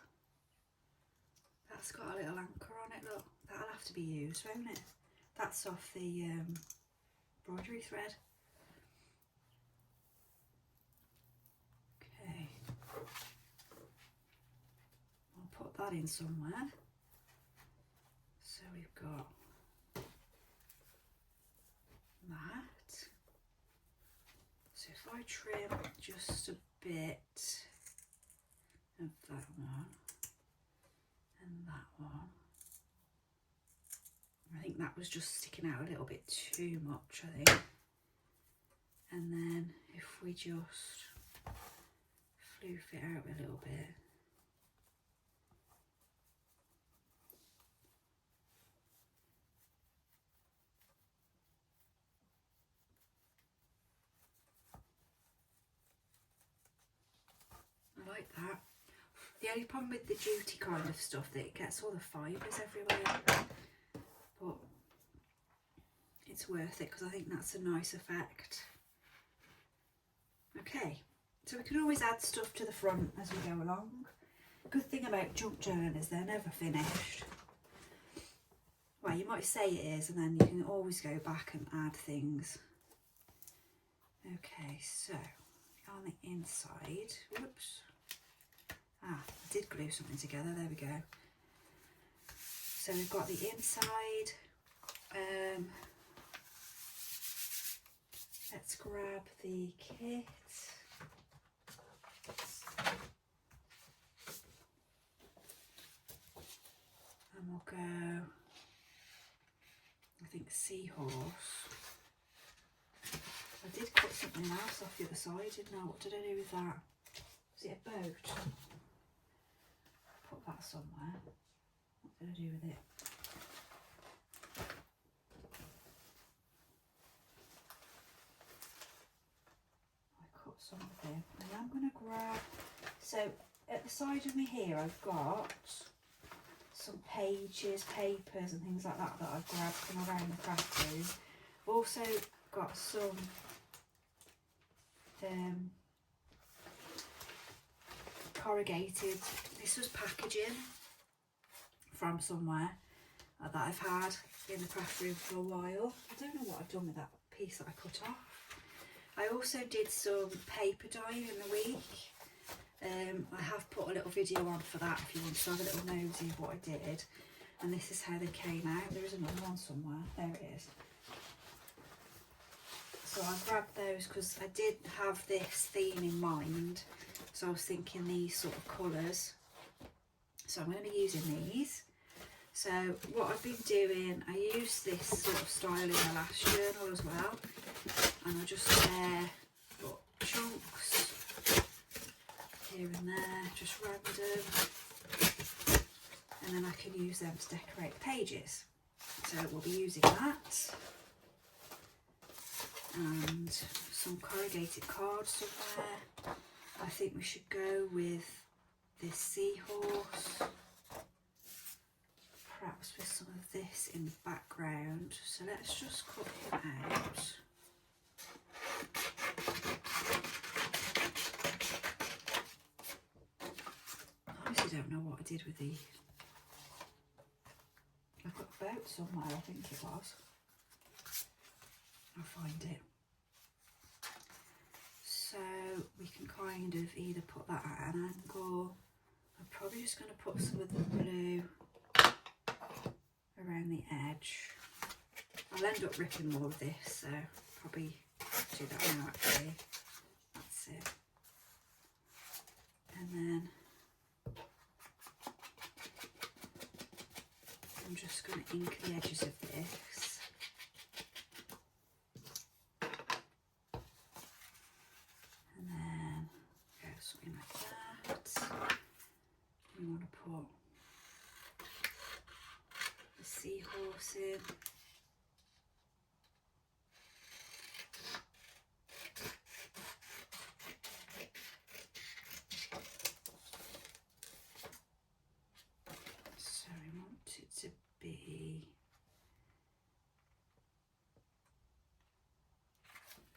[SPEAKER 1] That's got a little anchor on it, look. That'll have to be used, won't it? That's off the embroidery thread. Okay. I'll put that in somewhere. So we've got that. So if I trim just a bit of that one and that one, I think that was just sticking out a little bit too much, I think. And then if we just floof it out a little bit. I like that. The only problem with the duty kind of stuff, that it gets all the fibres everywhere, but it's worth it because I think that's a nice effect. Okay, so we can always add stuff to the front as we go along. Good thing about junk journal is they're never finished. Well, you might say it is, and then you can always go back and add things. Okay, so on the inside, whoops. Ah, I did glue something together, there we go. So we've got the inside. Let's grab the kit. And we'll go, I think, seahorse. I did cut something else off the other side, didn't I? What did I do with that? Was it a boat? Put that somewhere. What did I do with it? I cut something. And I'm going to grab... So, at the side of me here, I've got some pages, papers and things like that I've grabbed from around the craft room. I've also got some corrugated, this was packaging from somewhere that I've had in the craft room for a while. I don't know what I've done with that piece that I cut off. I also did some paper dyeing in the week. I have put a little video on for that if you want to have a little nosy of what I did. And this is how they came out. There is another one somewhere. There it is. So I grabbed those because I did have this theme in mind. So I was thinking these sort of colours. So I'm going to be using these. So what I've been doing, I used this sort of style in the last journal as well. And I just put chunks here and there, just random, and then I can use them to decorate pages. So we'll be using that, and some corrugated card somewhere. I think we should go with this seahorse, perhaps with some of this in the background. So let's just cut him out. I don't know what I did with the... I've got a boat somewhere, I think it was. I'll find it. So we can kind of either put that at an angle. I'm probably just going to put some of the blue around the edge. I'll end up ripping more of this, so probably do that now actually. That's it. And then I'm just going to ink the edges of this. And then go something like that. We want to put the seahorse in. So we want it to be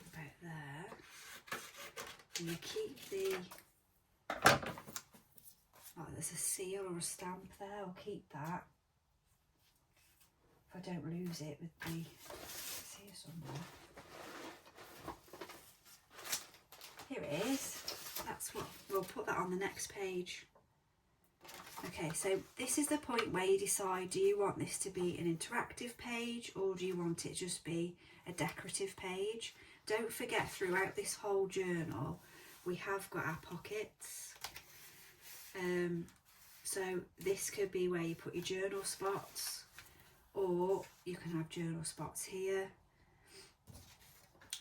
[SPEAKER 1] about there. And you keep the, like there's a seal or a stamp there. I'll keep that if I don't lose it with the, it's here somewhere. Here it is. That's what, we'll put that on the next page. Okay, so this is the point where you decide, do you want this to be an interactive page or do you want it just be a decorative page? Don't forget, throughout this whole journal, we have got our pockets. So this could be where you put your journal spots, or you can have journal spots here.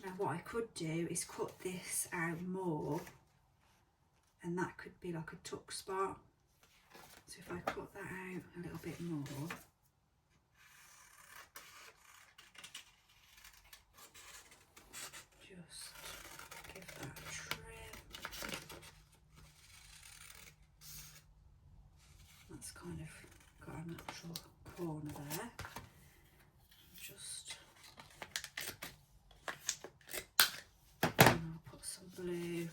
[SPEAKER 1] Now what I could do is cut this out more, and that could be like a tuck spot. So if I cut that out a little bit more, just give that a trim. That's kind of got a natural corner there. Just, and I'll put some blue.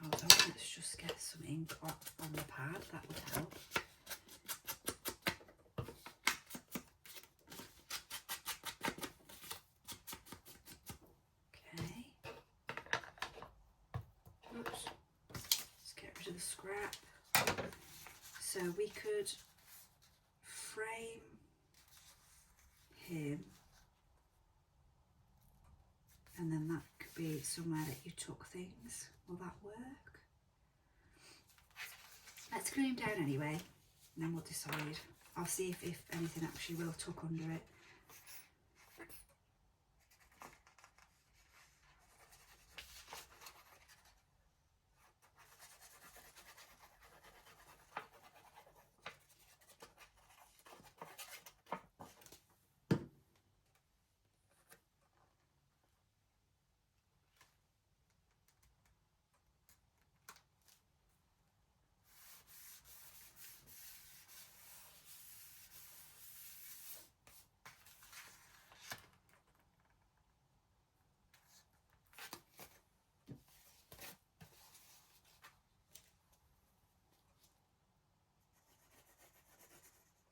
[SPEAKER 1] Hold on, let's just get some ink on the pad, that would help. Scrap. So we could frame him, and then that could be somewhere that you tuck things. Will that work? Let's glue him down anyway, and then we'll decide. I'll see if anything actually will tuck under it.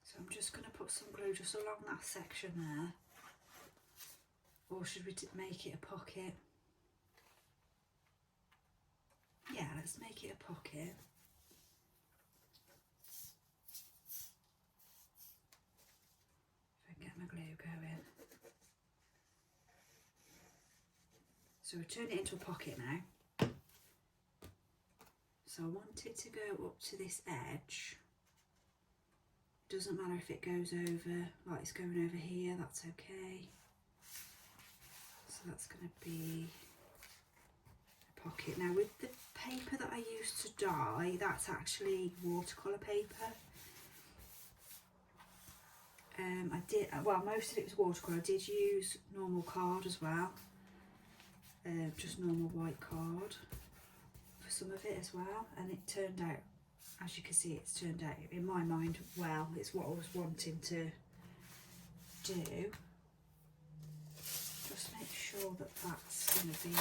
[SPEAKER 1] So I'm just going to put some glue just along that section there. Or should we make it a pocket? Yeah, let's make it a pocket. If I can get my glue going. So we turn it into a pocket now. So I want it to go up to this edge. Doesn't matter if it goes over, like it's going over here, that's okay. So that's going to be a pocket. Now with the paper that I used to dye, that's actually watercolour paper. I did, well, most of it was watercolour. I did use normal card as well. Just normal white card for some of it as well. And it turned out, as you can see, it's turned out in my mind well. It's what I was wanting to do. Just make sure that that's going to be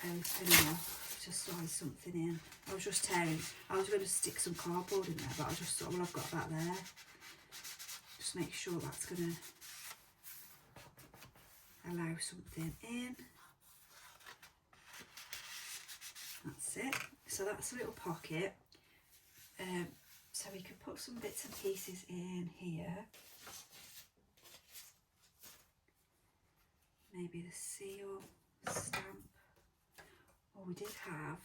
[SPEAKER 1] open enough to slide something in. I was just tearing, I was going to stick some cardboard in there, but I just thought, well, I've got that there. Just make sure that's going to allow something in. That's it. So that's a little pocket. So we could put some bits and pieces in here. Maybe the seal, stamp. Oh, we did have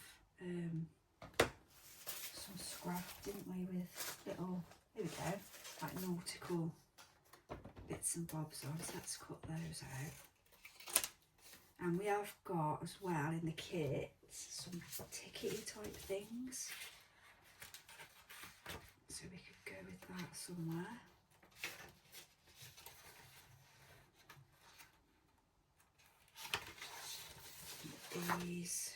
[SPEAKER 1] some scrap, didn't we, with little, here we go, like nautical bits and bobs on. So let's cut those out. And we have got as well in the kit some tickety type things. So we could go with that somewhere. These.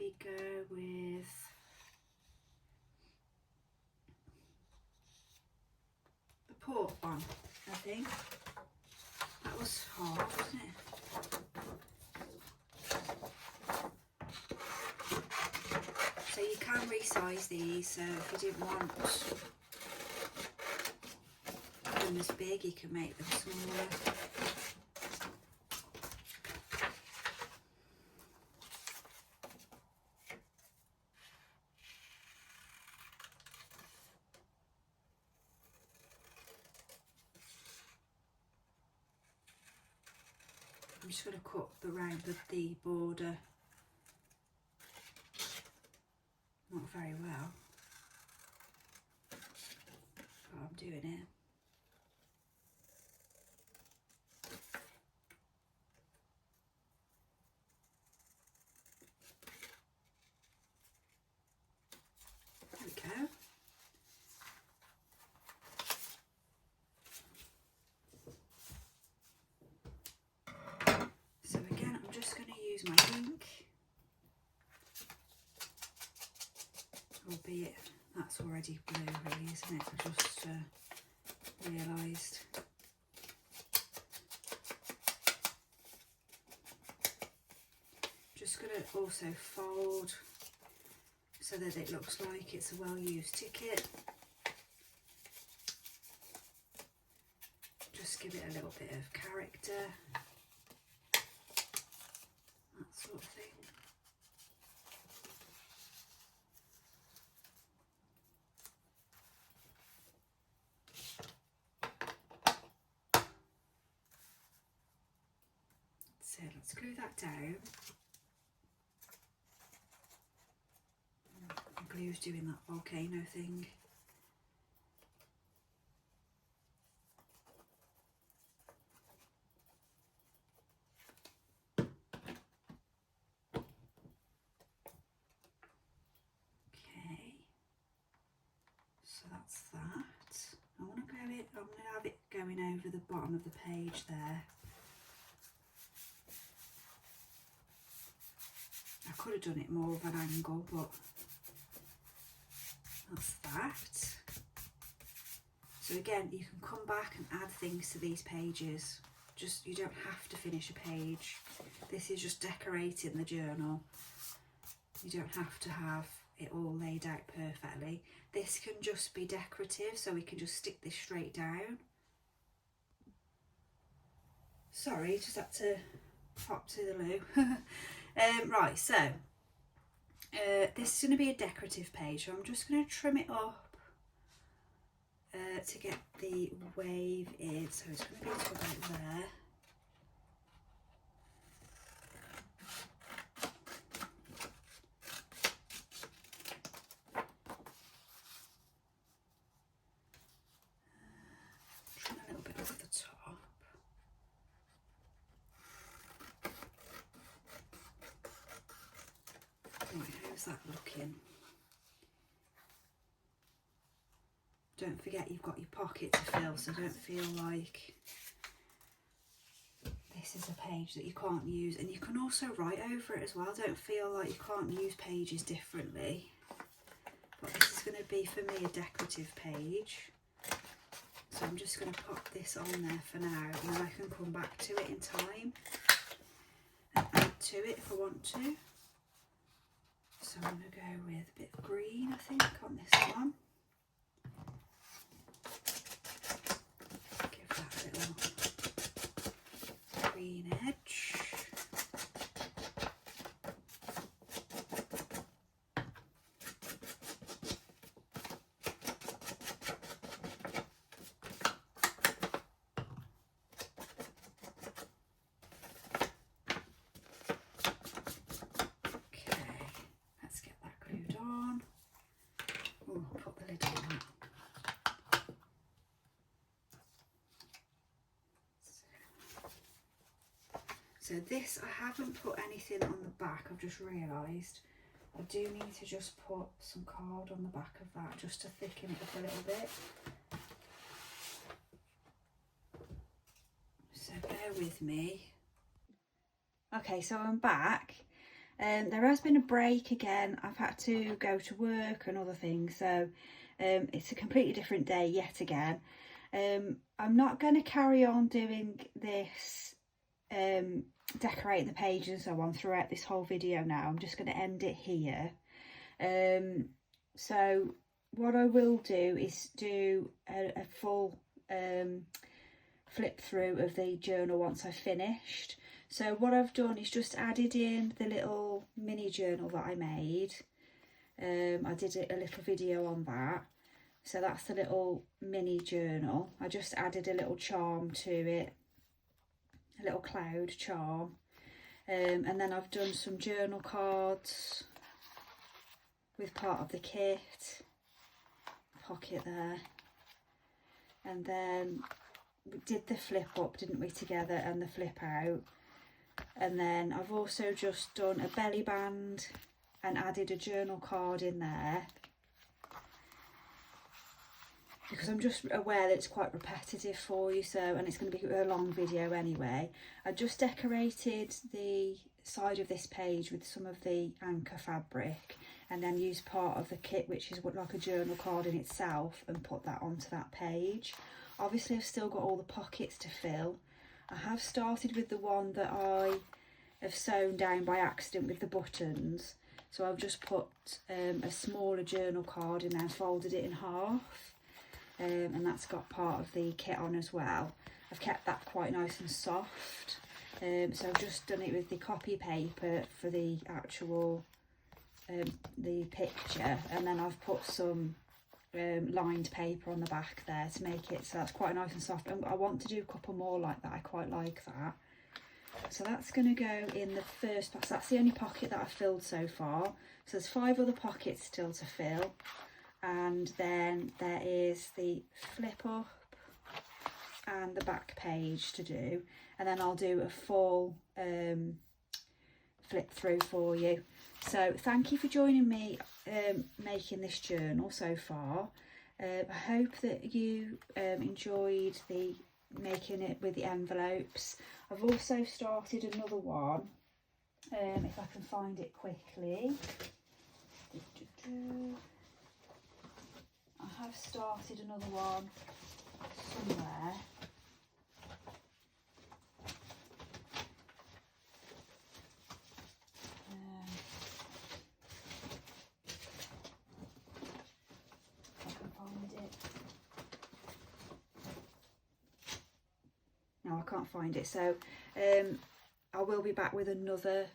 [SPEAKER 1] we go with the port one, I think. That was hard, wasn't it? So you can resize these, so if you didn't want them as big, you can make them smaller. I'm just going to cut around the border, not very well, but I'm doing it. There we go. So again, I'm just going to use my ink, albeit that's already blue really, isn't it? I just realised. Just going to also fold so that it looks like it's a well-used ticket. Just give it a little bit of character, that sort of thing. So let's glue that down. Glue's doing that volcano thing. Okay, so that's that. I'm going to have it going over the bottom of the page there. I could have done it more of an angle, but that's that. So again, you can come back and add things to these pages. Just, you don't have to finish a page. This is just decorating the journal. You don't have to have it all laid out perfectly. This can just be decorative, so we can just stick this straight down. Sorry, just had to pop to the loo. Right, so this is going to be a decorative page, so I'm just going to trim it up to get the wave in. So it's going to be to about there. Trim a little bit off the top. Right, how's that looking? Don't forget you've got your pocket to fill, so don't feel like this is a page that you can't use. And you can also write over it as well. Don't feel like you can't use pages differently. But this is going to be, for me, a decorative page. So I'm just going to pop this on there for now, and then I can come back to it in time and add to it if I want to. So I'm going to go with a bit of green, I think, on this one. Give that a little green edge. Put the lid on that. So this, I haven't put anything on the back, I've just realised. I do need to just put some card on the back of that, just to thicken it up a little bit. So bear with me. Okay, so I'm back, There has been a break again. I've had to go to work and other things, so it's a completely different day yet again. I'm not going to carry on doing this, decorating the pages and so on throughout this whole video now. I'm just going to end it here. So what I will do is do a full flip through of the journal once I've finished. So what I've done is just added in the little mini journal that I made. I did a little video on that. So that's the little mini journal. I just added a little charm to it, a little cloud charm. And then I've done some journal cards with part of the kit, pocket there. And then we did the flip up, didn't we, together, and the flip out. And then I've also just done a belly band and added a journal card in there, because I'm just aware that it's quite repetitive for you, so, and it's going to be a long video anyway. I just decorated the side of this page with some of the anchor fabric, and then used part of the kit, which is like a journal card in itself, and put that onto that page. Obviously I've still got all the pockets to fill. I have started with the one that I have sewn down by accident with the buttons. So I've just put a smaller journal card in there, folded it in half. And that's got part of the kit on as well. I've kept that quite nice and soft. So I've just done it with the copy paper for the actual, the picture. And then I've put some lined paper on the back there to make it so that's quite nice and soft. And I want to do a couple more like that. I quite like that. So that's going to go in the first box. That's the only pocket that I've filled so far. So there's 5 other pockets still to fill. And then there is the flip up and the back page to do. And then I'll do a full flip through for you. So thank you for joining me making this journal so far. I hope that you enjoyed making it with the envelopes. I've also started another one, if I can find it quickly. I have started another one somewhere. If I can find it. No, I can't find it. So I will be back with another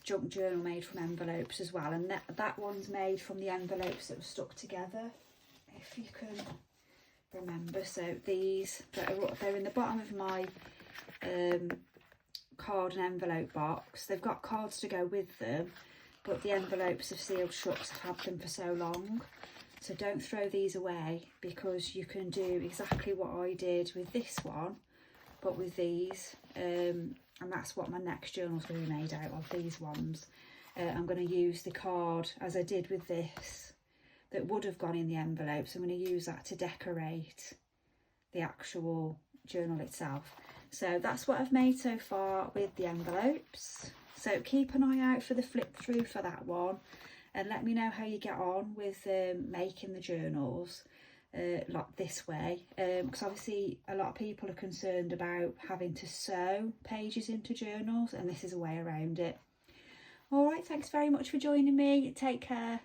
[SPEAKER 1] junk journal made from envelopes as well, and that one's made from the envelopes that were stuck together, if you can remember. So these they're in the bottom of my card and envelope box. They've got cards to go with them, but the envelopes have sealed shut because I've had them for so long. So don't throw these away, because you can do exactly what I did with this one, but with these. And that's what my next journal is going to be made out of, these ones. I'm going to use the card, as I did with this, that would have gone in the envelopes. I'm going to use that to decorate the actual journal itself. So that's what I've made so far with the envelopes. So keep an eye out for the flip through for that one, and let me know how you get on with making the journals. Like this way, because obviously a lot of people are concerned about having to sew pages into journals, and this is a way around it. All right, thanks very much for joining me. Take care.